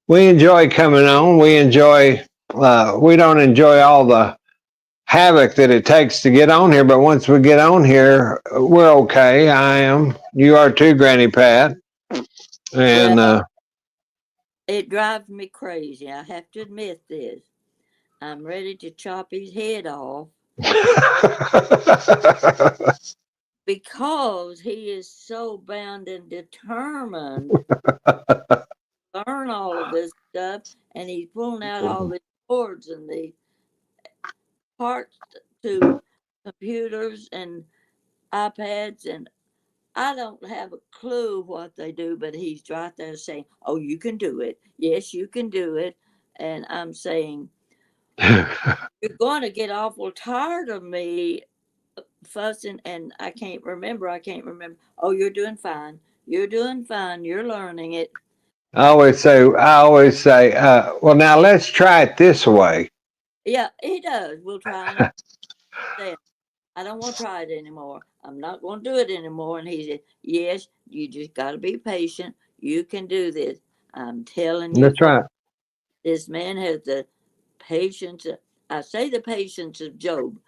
we enjoy coming on. We don't enjoy all the havoc that it takes to get on here, but once we get on here, we're okay. I am. You are too, Granny Pat. Well, And, it drives me crazy. I have to admit this. I'm ready to chop his head off because he is so bound and determined to learn all of this stuff, and he's pulling out all the cords and the parts to computers and iPads, and I don't have a clue what they do, but he's right there saying, "Oh, you can do it. Yes, you can do it." And I'm saying, "You're going to get awful tired of me fussing." And I can't remember. Oh, you're doing fine. You're doing fine. You're learning it. I always say, well, now let's try it this way. Yeah, he does. We'll try another day. I don't want to try it anymore. I'm not going to do it anymore. And he said, "Yes, you just got to be patient. You can do this. I'm telling you, That's folks, right. this man has the patience. I say the patience of Job.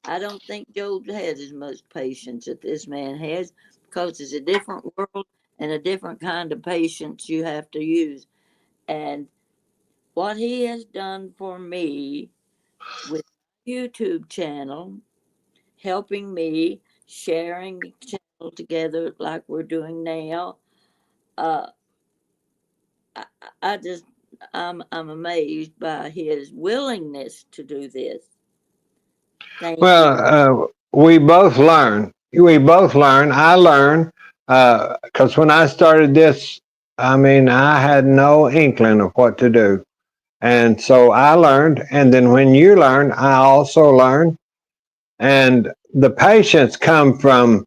I don't think Job has as much patience that this man has, because it's a different world and a different kind of patience you have to use. And what he has done for me with YouTube channel, helping me, sharing channel together like we're doing now, uh, I, I just I'm amazed by his willingness to do this. Thank you. We both learn. We both learn. I learn because when I started this, I mean, I had no inkling of what to do. And so I learned. And then when you learn, I also learn. And the patience come from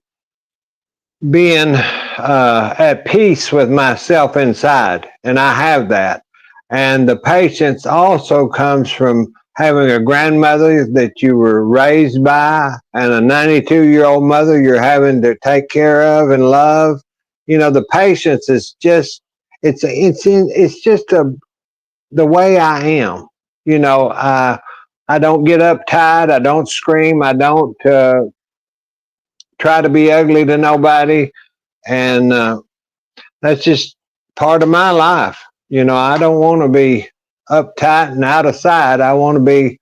being at peace with myself inside, and I have that. And the patience also comes from having a grandmother that you were raised by, and a 92-year-old mother you're having to take care of and love. You know, the patience is just it's just the way I am. You know, I don't get uptight. I don't scream. I don't try to be ugly to nobody, and that's just part of my life. You know, I don't want to be uptight and out of sight. I want to be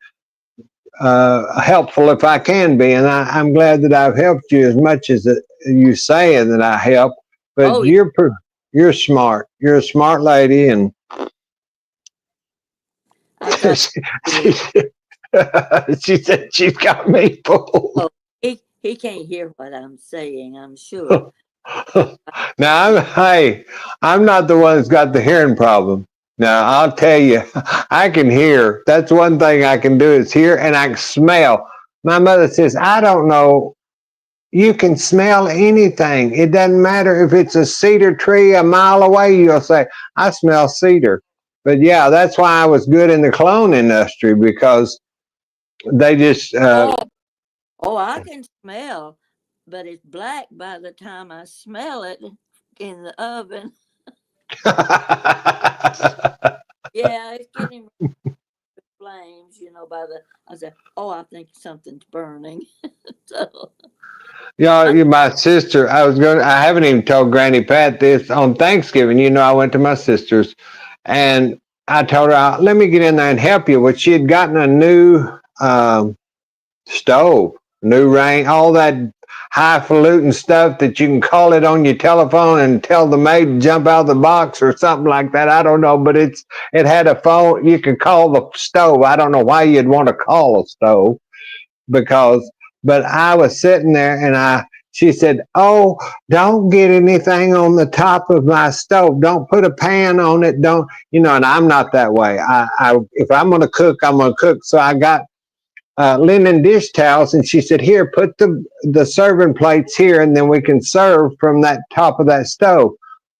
helpful if I can be, and I'm glad that I've helped you as much as you say that I help. But Oh, you're smart. You're a smart lady, and I thought she, you. she, she said she's got me fooled. Oh, he can't hear what I'm saying, I'm sure. Now, hey, I'm not the one that's got the hearing problem. Now, I'll tell you, I can hear. That's one thing I can do is hear, and I can smell. My mother says, I don't know. You can smell anything. It doesn't matter if it's a cedar tree a mile away. You'll say, I smell cedar. But yeah, that's why I was good in the cologne industry, because they just Oh, oh, I can smell, but it's black by the time I smell it in the oven. Yeah, it's getting flames, by the. I said, oh, I think something's burning. So, Yeah, I, my sister. I haven't even told Granny Pat this on Thanksgiving. You know, I went to my sister's, and I told her, "Let me get in there and help you." Well, she had gotten a new stove, new range, all that highfalutin stuff that you can call it on your telephone and tell the maid to jump out of the box or something like that. I don't know, but it had a phone. You could call the stove. I don't know why you'd want to call a stove, because but I was sitting there, and she said, "Oh, don't get anything on the top of my stove. Don't put a pan on it. Don't, and I'm not that way. I if I'm going to cook, I'm going to cook." So I got linen dish towels, and she said, "Here, put the serving plates here, and then we can serve from that top of that stove."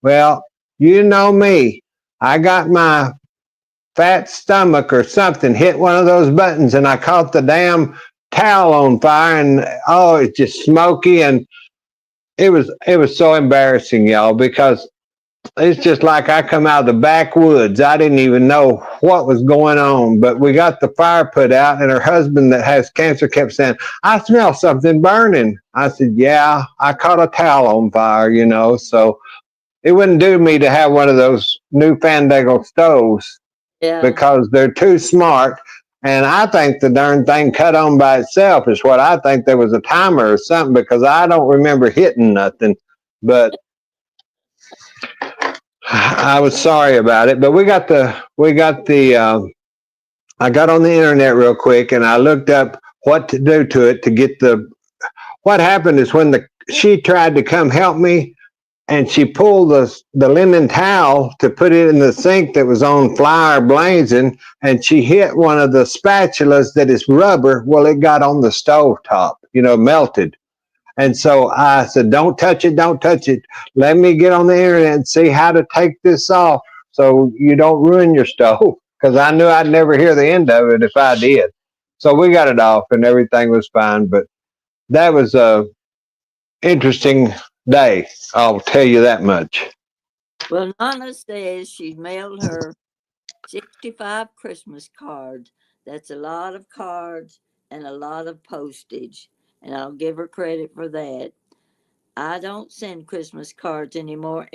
Well, you know me. I got my fat stomach or something hit one of those buttons, and I caught the damn towel on fire, and oh, it's just smoky, and it was so embarrassing, y'all, because it's just like I come out of the backwoods. I didn't even know what was going on, but we got the fire put out, and her husband that has cancer kept saying, "I smell something burning." I said, "Yeah, I caught a towel on fire, so it wouldn't do me to have one of those new Fandango stoves, yeah, because they're too smart. And I think the darn thing cut on by itself is what I think. There was a timer or something, because I don't remember hitting nothing. But I was sorry about it. But I got on the internet real quick, and I looked up what to do to it to get what happened is when she tried to come help me, and she pulled the linen towel to put it in the sink that was on fire blazing, and she hit one of the spatulas that is rubber. Well, it got on the stove top, melted. And so I said, "Don't touch it, don't touch it. Let me get on the internet and see how to take this off so you don't ruin your stove." Because I knew I'd never hear the end of it if I did. So we got it off, and everything was fine. But that was a interesting day. I'll tell you that much. well, Nana says she's mailed her 65 Christmas cards. That's a lot of cards and a lot of postage, and I'll give her credit for that. I don't send Christmas cards anymore.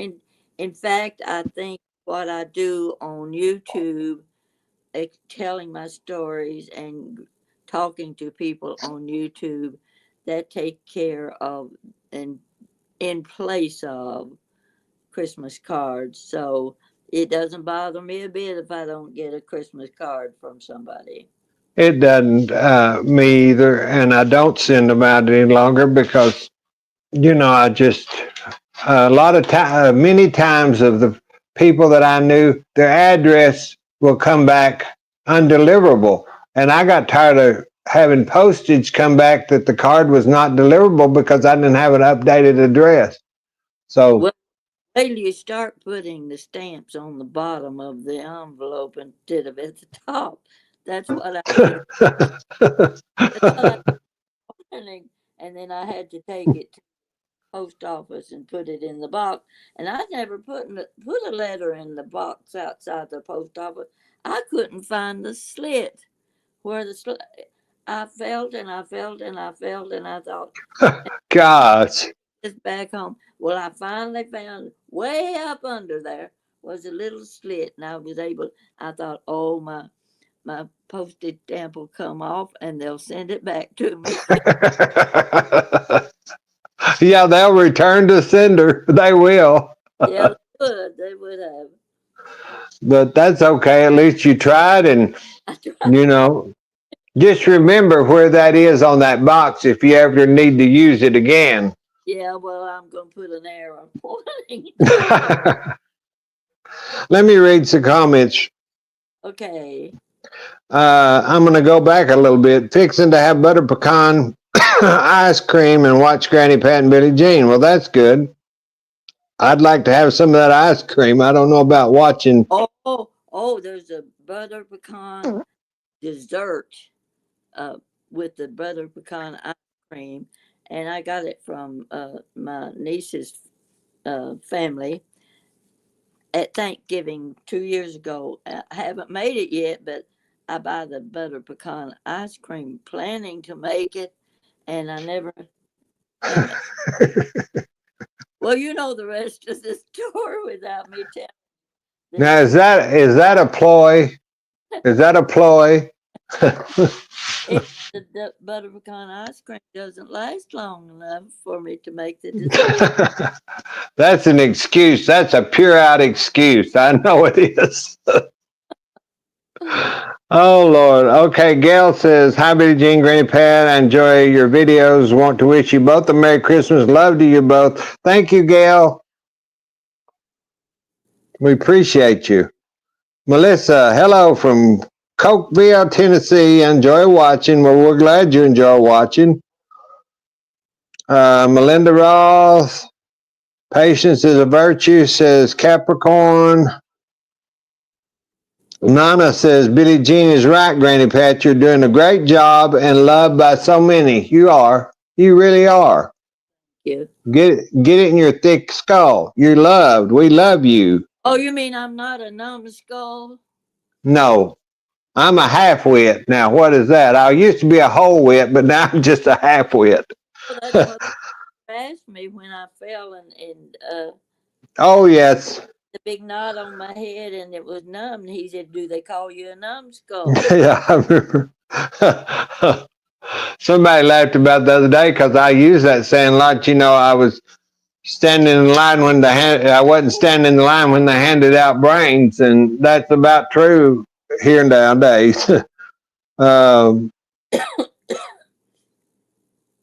In fact, I think what I do on YouTube, telling my stories and talking to people on YouTube, that take care of and in place of Christmas cards. So it doesn't bother me a bit if I don't get a Christmas card from somebody. It doesn't me either, and I don't send them out any longer because I just a lot of time, many times of the people that I knew, their address will come back undeliverable, and I got tired of having postage come back that the card was not deliverable because I didn't have an updated address. So Well, till you start putting the stamps on the bottom of the envelope instead of at the top. That's what I did. That's what I did. And then I had to take it to the post office and put it in the box. And I never put a letter in the box outside the post office. I couldn't find the slit where the slit. I felt and I felt and I felt and I thought, gosh. it's back home. Well, I finally found way up under there was a little slit, and I was able. I thought, oh my postage stamp will come off, and they'll send it back to me. Yeah, they'll return to sender. They will. Yeah, they would. They would have. But that's okay. At least you tried, and I tried. you know, just remember where that is on that box if you ever need to use it again. Yeah, well, I'm gonna put an arrow pointing to it. Let me read some comments. Okay. I'm going to go back a little bit. Fixing to have butter pecan ice cream and watch Granny Pat and Billie Jean. Well, that's good. I'd like to have some of that ice cream. I don't know about watching. Oh! There's a butter pecan dessert uh, with the butter pecan ice cream, and I got it from my niece's family at Thanksgiving 2 years ago. I haven't made it yet, but I buy the butter pecan ice cream, planning to make it, and I never am. Well, you know the rest of the story without me telling. This Now, is is that a ploy? Is that a ploy? it. The butter pecan ice cream doesn't last long enough for me to make the dessert. That's an excuse. That's a pure out excuse. I know it is. Oh Lord. Okay, Gail says, hi Billie Jean, Granny Pat. I enjoy your videos. Want to wish you both a Merry Christmas. Love to you both. Thank you, Gail. We appreciate you. Melissa, hello from Cokeville, Tennessee. Enjoy watching. Well, we're glad you enjoy watching. Melinda Ross, patience is a virtue, says Capricorn. Nana says, Billie Jean is right, Granny Pat. You're doing a great job and loved by so many. You are. You really are. You. Get it in your thick skull. You're loved. We love you. Oh, you mean I'm not a numbskull? No, I'm a half wit. Now, what is that? I used to be a whole wit, but now I'm just a half wit. Well, that's what they asked me when I fell and Oh, yes. the big knot on my head and it was numb. And he said, "Do they call you a numbskull?" Yeah, I remember. Somebody laughed about the other day because I used that saying a lot. I was standing in line when I wasn't standing in line when they handed out brains, and that's about true here nowadays. um,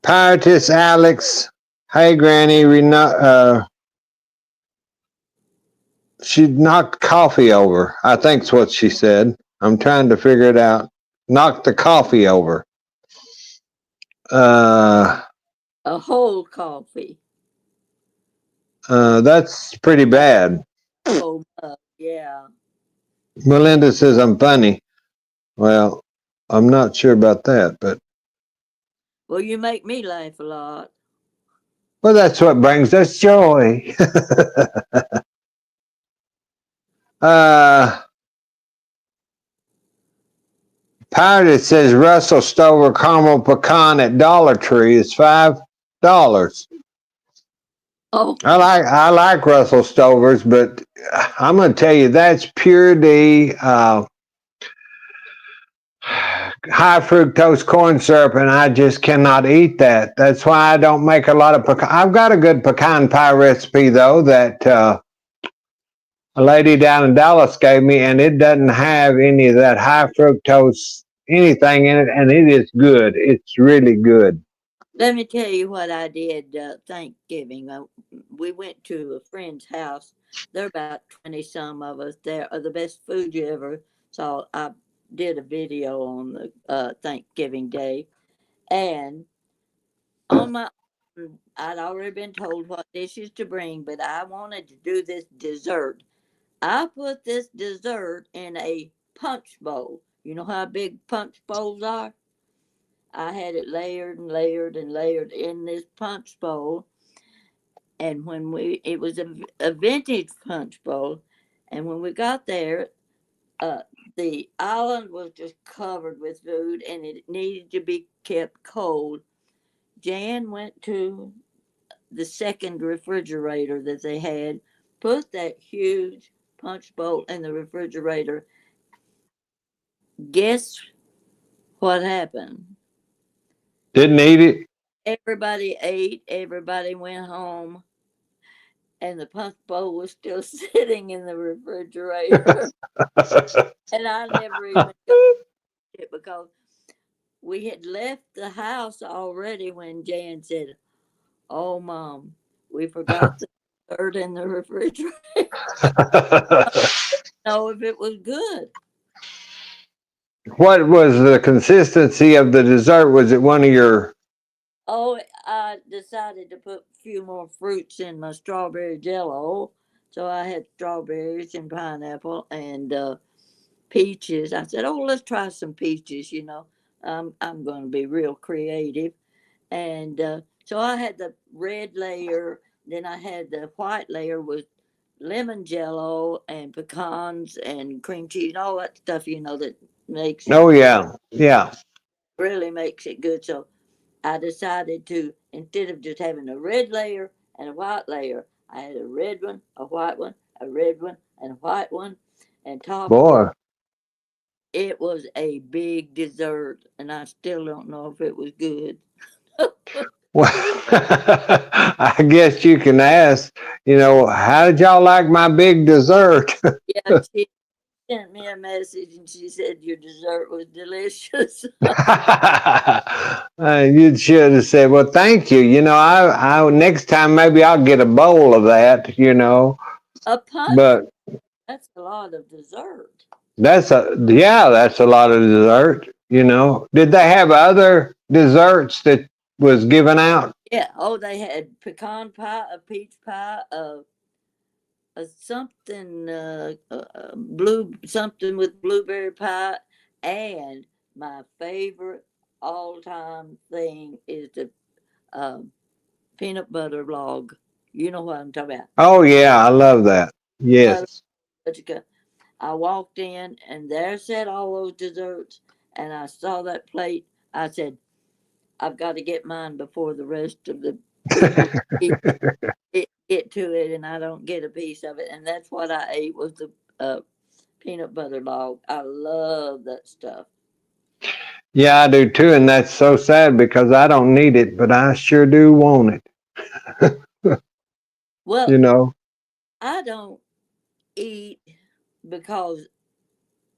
Piratus Alex, hey Granny, she knocked coffee over. I think's what she said. I'm trying to figure it out. Knocked the coffee over. Uh, A whole coffee. that's pretty bad. Oh, yeah. Melinda says I'm funny. Well, I'm not sure about that, but Well, you make me laugh a lot. well, that's what brings us joy. Pirate says Russell Stover caramel pecan at Dollar Tree is $5. Oh, I like Russell Stovers, but I'm going to tell you that's pure D high fructose corn syrup, and I just cannot eat that. That's why I don't make a lot of pecan. I've got a good pecan pie recipe though that a lady down in Dallas gave me, and it doesn't have any of that high fructose anything in it, and it is good. It's really good. let me tell you what I did Thanksgiving. We went to a friend's house. There are about 20 some of us there. Are the best food you ever saw. I did a video on the Thanksgiving Day. And on my I'd already been told what dishes to bring, but I wanted to do this dessert. I put this dessert in a punch bowl. You know how big punch bowls are? I had it layered and layered and layered in this punch bowl. And it was a vintage punch bowl. And when we got there, uh, the island was just covered with food and it needed to be kept cold. Jan went to the second refrigerator that they had, put that huge punch bowl in the refrigerator. Guess what happened? Didn't eat it. Everybody ate, everybody went home, and the punch bowl was still sitting in the refrigerator. And I never even got it because we had left the house already when Jan said, "Oh, Mom, we forgot the dessert in the refrigerator." Know if it was good. What was the consistency of the dessert? Was it one of your? Oh, I decided to put a few more fruits in my strawberry jello. So I had strawberries and pineapple and peaches. I said, "Oh, let's try some peaches." I'm going to be real creative. And so I had the red layer. Then I had the white layer with lemon jello and pecans and cream cheese and all that stuff. That makes it Oh yeah, yeah. really makes it good. So I decided to, instead of just having a red layer and a white layer, I had a red one, a white one, a red one, and a white one, and topped it with. Boy. It was a big dessert, and I still don't know if it was good. Well, I guess you can ask. How did y'all like my big dessert? Yeah, she sent me a message and she said your dessert was delicious. You should have said, "Well, thank you." I next time maybe I'll get a bowl of that. A punch, But that's a lot of dessert. that's a lot of dessert. Did they have other desserts that was given out? Yeah. Oh, they had pecan pie, a peach pie, something blue something with blueberry pie, and my favorite all time thing is the um, peanut butter log. You know what I'm talking about. Oh yeah, I love that. I love Yes. such a good. I walked in and there sat all those desserts, and I saw that plate. I said, "I've got to get mine before the rest of the people get to it, and I don't get a piece of it." And that's what I ate was the peanut butter log. I love that stuff. Yeah, I do too, and that's so sad because I don't need it, but I sure do want it. Well, you know. I don't eat because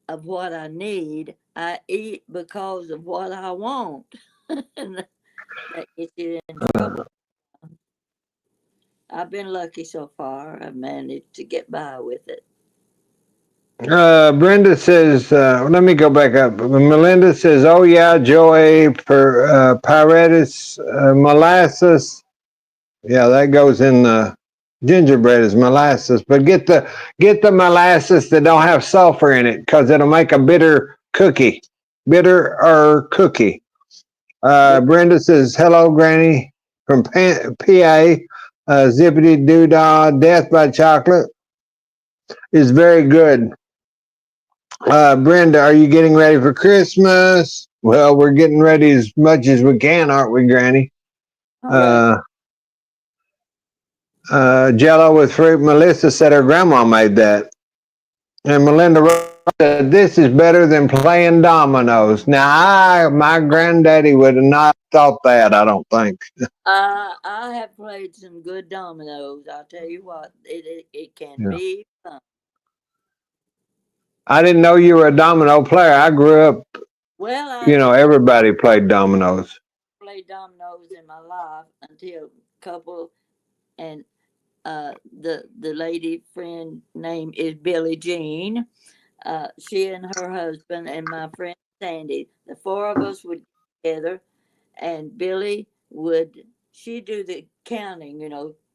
of what I need. I eat because of what I want. And that gets you in trouble. I've been lucky so far. I've managed to get by with it. Brenda says, let me go back up. Melinda says, "Oh yeah, Joey for Pyretis molasses. Yeah, that goes in the gingerbread as molasses. But get the molasses that don't have sulfur in it because it'll make a bitter or cookie." Re- Brenda says, "Hello, Granny from PA. Zippity Doo Dah, Death by Chocolate is very good." Brenda, are you getting ready for Christmas? Well, we're getting ready as much as we can, aren't we, Granny? All right. Uh, Jello with fruit. Melissa said her grandma made that. And Melinda said, this is better than playing dominoes. Now, my granddaddy would have not thought that, I don't think. I have played some good dominoes. I'll tell you what, it can Yeah. be fun. I didn't know you were a domino player. I grew up, Well, I everybody played dominoes. played dominoes in my life until couple and the lady friend name is Billie Jean. She and her husband and my friend Sandy, the four of us would get together, and Billie would she do the counting,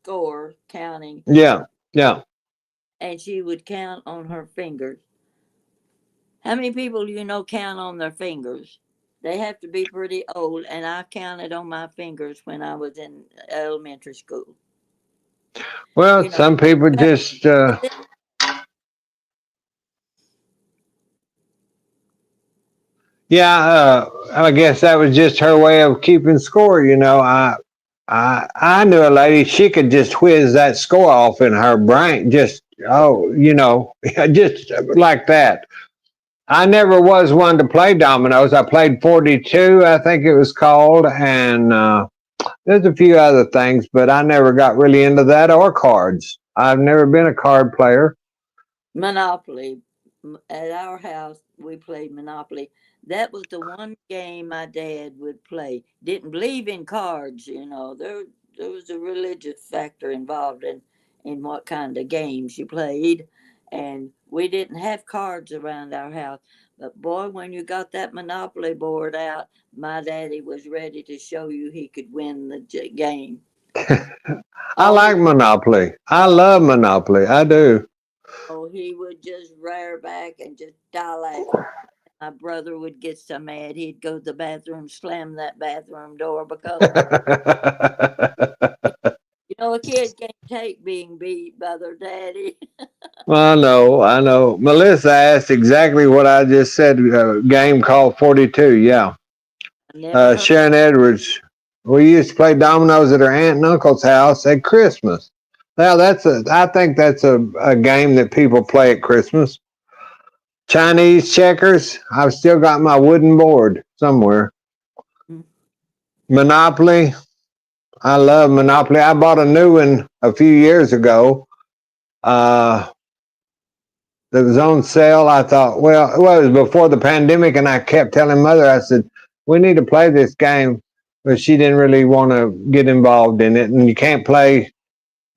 score counting, Yeah, yeah. and she would count on her fingers. How many people do you know count on their fingers? They have to be pretty old, and I counted on my fingers when I was in elementary school. Well, You know, some people just, yeah, I guess that was just her way of keeping score. I knew a lady. She could just whiz that score off in her brain. Just just like that. I never was one to play dominoes. I played 42, I think it was called, and there's a few other things, but I never got really into that or cards. I've never been a card player. Monopoly. At our house, we played Monopoly. That was the one game my dad would play. Didn't believe in cards, There was a religious factor involved in what kind of games you played. And we didn't have cards around our house. But boy, when you got that Monopoly board out, my daddy was ready to show you he could win the game. I All he like Monopoly. I love Monopoly. I do. Oh, he would just rear back and just die laughing. My brother would get so mad he'd go to the bathroom, slam that bathroom door because a kid can't take being beat by their daddy. Well, I know. Melissa asked exactly what I just said. A game called 42. Yeah. I never heard. Sharon Edwards. We used to play dominoes at her aunt and uncle's house at Christmas. Now I think that's a game that people play at Christmas. Chinese checkers. I've still got my wooden board somewhere. Mm. Monopoly. I love Monopoly. I bought a new one a few years ago. Uh, that was on sale. I thought, well, it was before the pandemic, and I kept telling Mother, I said, we need to play this game, but she didn't really want to get involved in it, and you can't play,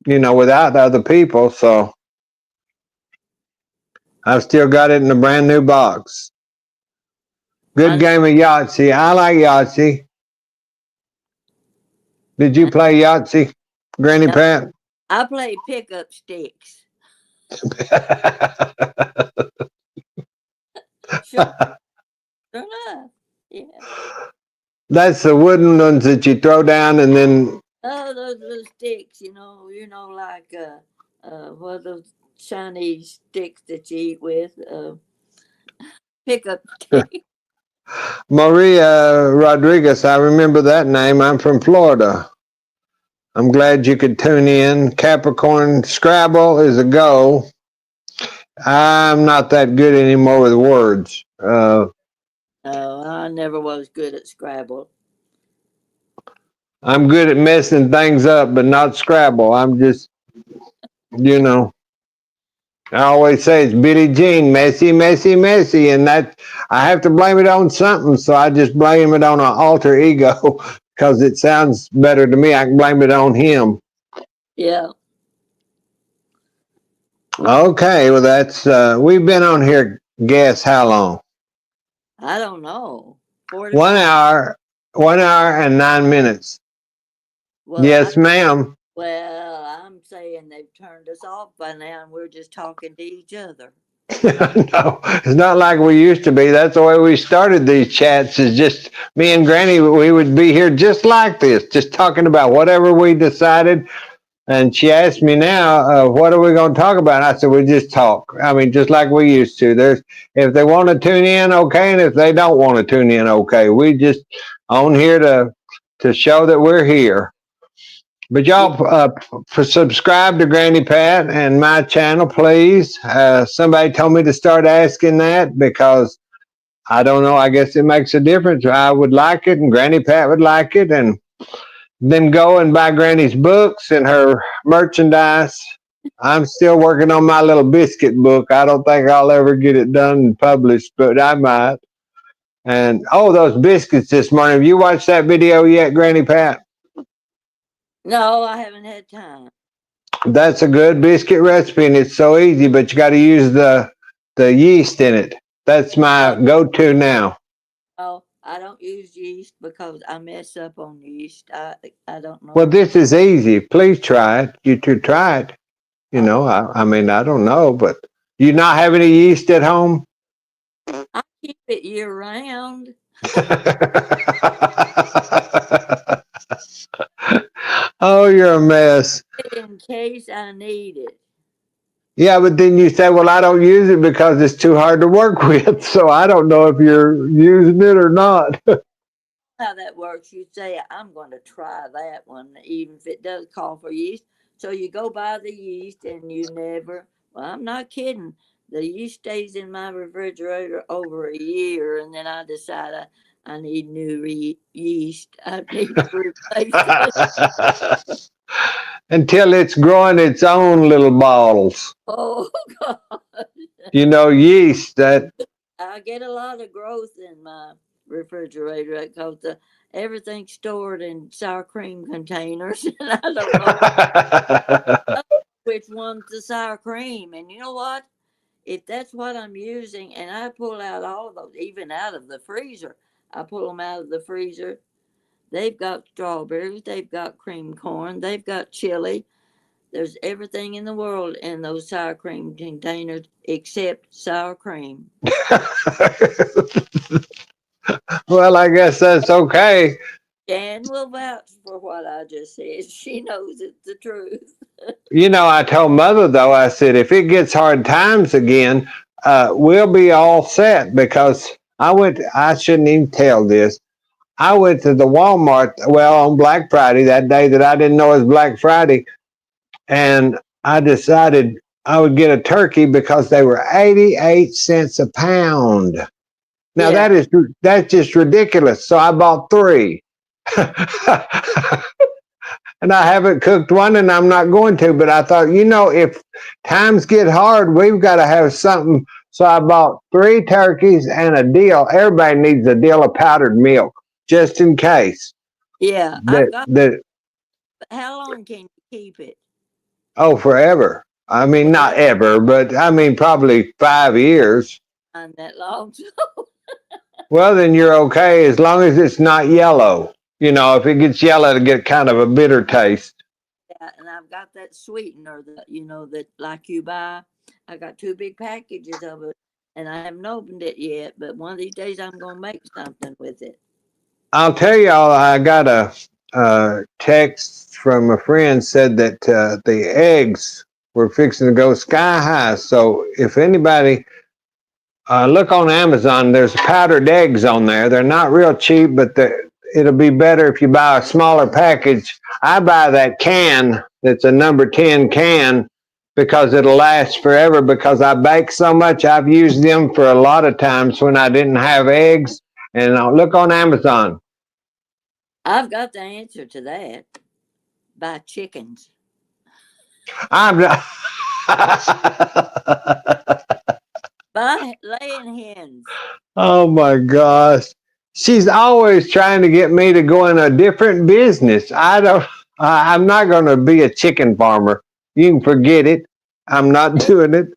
without other people. So I've still got it in a brand new box. I Good game of Yahtzee. I like Yahtzee. Did you know. play Yahtzee, Granny No, Pat? I play pickup sticks. Sure enough. Yeah. That's the wooden ones that you throw down and then. Oh, those little sticks, like what are those Chinese sticks that you eat with? Pickup sticks. Maria Rodriguez, I remember that name. I'm from Florida. I'm glad you could tune in. Capricorn Scrabble is a go. I'm not that good anymore with words. Oh, I never was good at Scrabble. I'm good at messing things up, but not Scrabble. I'm just, you know, I always say it's Billie Jean, messy, messy, messy, and that I have to blame it on something. So I just blame it on an alter ego because it sounds better to me. I can blame it on him. Yeah, Okay, well that's we've been on here. Guess how long? I don't know. One 45. hour, 1 hour and 9 minutes. Well, Yes, ma'am. I'm saying they've turned us off by now, and we're just talking to each other. No, it's not like we used to be. That's the way we started these chats. Is just me and Granny. We would be here just like this, just talking about whatever we decided. And she asked me now, what are we going to talk about? And I said, we just talk. I mean, just like we used to. There's if they want to tune in, okay, and if they don't want to tune in, okay. We just on here to show that we're here. But Yeah. y'all subscribe to Granny Pat and my channel, please. Somebody told me to start asking that because I don't know. I guess it makes a difference. I would like it, and Granny Pat would like it, and then go and buy Granny's books and her merchandise. I'm still working on my little biscuit book. I don't think I'll ever get it done and published, but I might. And oh, those biscuits this morning. Have you watched that video yet, Granny Pat? No, I haven't had time. That's a good biscuit recipe, and it's so easy. But you got to use the yeast in it. That's my Oh, go-to now. no, I don't use yeast because I mess up on yeast. I don't Well, know. this is easy. Please try it. You two try it. You Oh, know, I mean, I don't know, but you not have any yeast at home? I keep it year round Oh, you're a mess. in case I need it. Yeah, but then you say, well, I don't use it because it's too hard to work with. So I don't know if you're using it or not. How that works, you say, I'm going to try that one, even if it does call for yeast. So you go buy the yeast and you never, well, I'm not kidding. The yeast stays in my refrigerator over a year, and then I decide I need new yeast. I need to replace it. Until it's growing its own little bottles. Oh, God. You know, yeast that. I get a lot of growth in my refrigerator because everything's stored in sour cream containers, and I don't know which one's the sour cream. And you know what? If that's what I'm using, and I pull out all those, even out of the freezer, I pull them out of the freezer. They've got strawberries, they've got cream corn, they've got chili. There's everything in the world in those sour cream containers except sour cream. Well, I guess that's okay. Jan will vouch for what I just said. She knows it's the truth. You know, I told Mother, though, I said, if it gets hard times again, we'll be all set because I shouldn't even tell this. I went to the Walmart, well, on Black Friday, that day that I didn't know it was Black Friday, and I decided I would get a turkey because they were 88 cents a pound. Now Yeah, that's just ridiculous. So I bought three. And I haven't cooked one and I'm not going to, but I thought, if times get hard, we've got to have something. So I bought three turkeys and a deal. Everybody needs a deal of powdered milk just in case. yeah. I've That got. that How long can you keep it? Oh, forever. I mean, Well, not ever, but I mean probably 5 years. not that long. Well, then you're okay as long as it's not yellow. If it gets yellow, it'll get kind of a bitter taste. Yeah, and I've got that sweetener that that like you buy. I got two big packages of it, and I haven't opened it yet. But one of these days, I'm gonna make something with it. I'll tell y'all, I got a text from a friend said that the eggs were fixing to go sky high. So if anybody look on Amazon, there's powdered eggs on there. They're not real cheap, but it'll be better if you buy a smaller package. I buy that can that's a number 10 can because it'll last forever because I bake so much. I've used them for a lot of times when I didn't have eggs. And I'll look on Amazon. I've got the answer to that. Buy chickens. I'm not. Buy laying hens. Oh my gosh. She's always trying to get me to go in a different business. I'm not going to be a chicken farmer. You can forget it. I'm not doing it.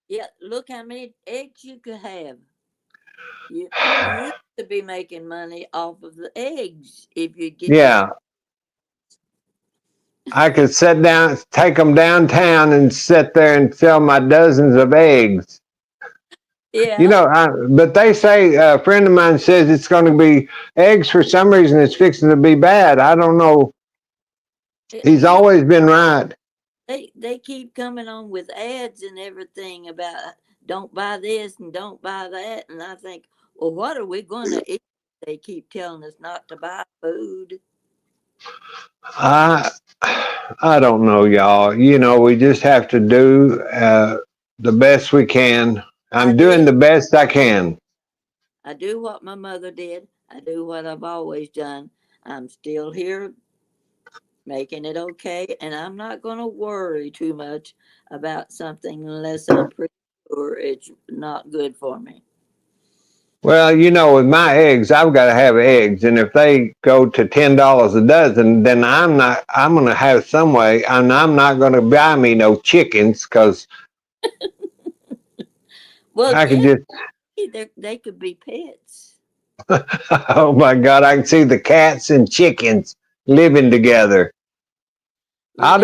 Yeah, look how many eggs you could have. You could be making money off of the eggs if you get your. Yeah, I could sit down, take them downtown and sit there and sell my dozens of eggs. Yeah, But they say, a friend of mine says it's going to be eggs for some reason, it's fixing to be bad. I don't know. He's You know, always been right. they keep coming on with ads and everything about don't buy this and don't buy that, and I think, well, what are we going to eat? They keep telling us not to buy food. I I don't know, y'all. You know, we just have to do the best we can. I I'm doing do. the best I can. I do what my mother did. I do what I've always done. I'm still here making it okay, and I'm not going to worry too much about something unless I'm pretty sure it's not good for me. Well, you know, with my eggs, I've got to have eggs, and if they go to $10 a dozen, then I'm not. I'm going to have some way, and I'm not going to buy me no chickens because Well, I can yeah, just. they could be pets. Oh my God, I can see the cats and chickens living together. You know,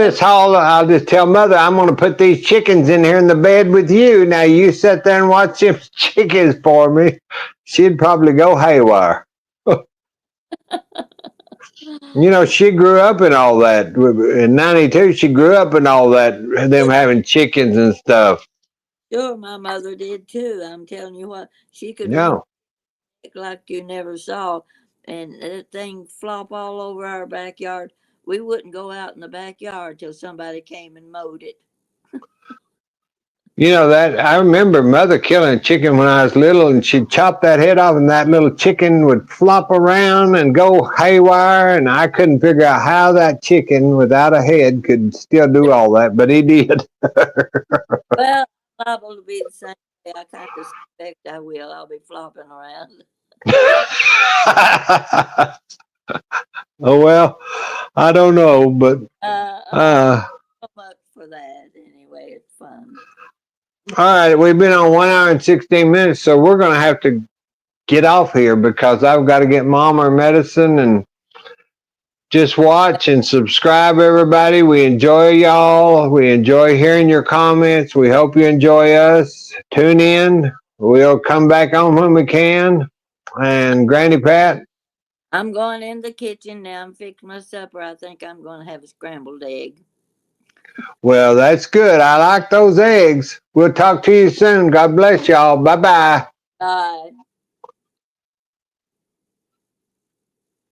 I'll just tell mother I'm gonna put these chickens in here in the bed with you. Now you sit there and watch them chickens for me. She'd probably go haywire. You know, she grew up in all that. In '92, she grew up in all that, them yeah, having chickens and stuff. sure, my mother did too. I'm telling you what, she could run Yeah. like you never saw, and that thing flop all over our backyard. We wouldn't go out in the backyard till somebody came and mowed it. You know that I remember mother killing a chicken when I was little, and she'd chop that head off, and that little chicken would flop around and go haywire. And I couldn't figure out how that chicken without a head could still do all that, but he did. Well, liable to be the same way. I kind of suspect I will. I'll be flopping around. Oh well, I don't know, but I'm uh, up for that anyway. It's fun. all right, we've been on 1 hour and 16 minutes, so we're gonna have to get off here because I've got to get mom her medicine and just watch and subscribe, everybody. We enjoy y'all. We enjoy hearing your comments. We hope you enjoy us. Tune in. We'll come back on when we can. And Granny Pat, I'm going in the kitchen now. I'm fixing my supper. I think I'm going to have a scrambled egg. well, that's good. I like those eggs. We'll talk to you soon. God bless y'all. Bye bye. Bye.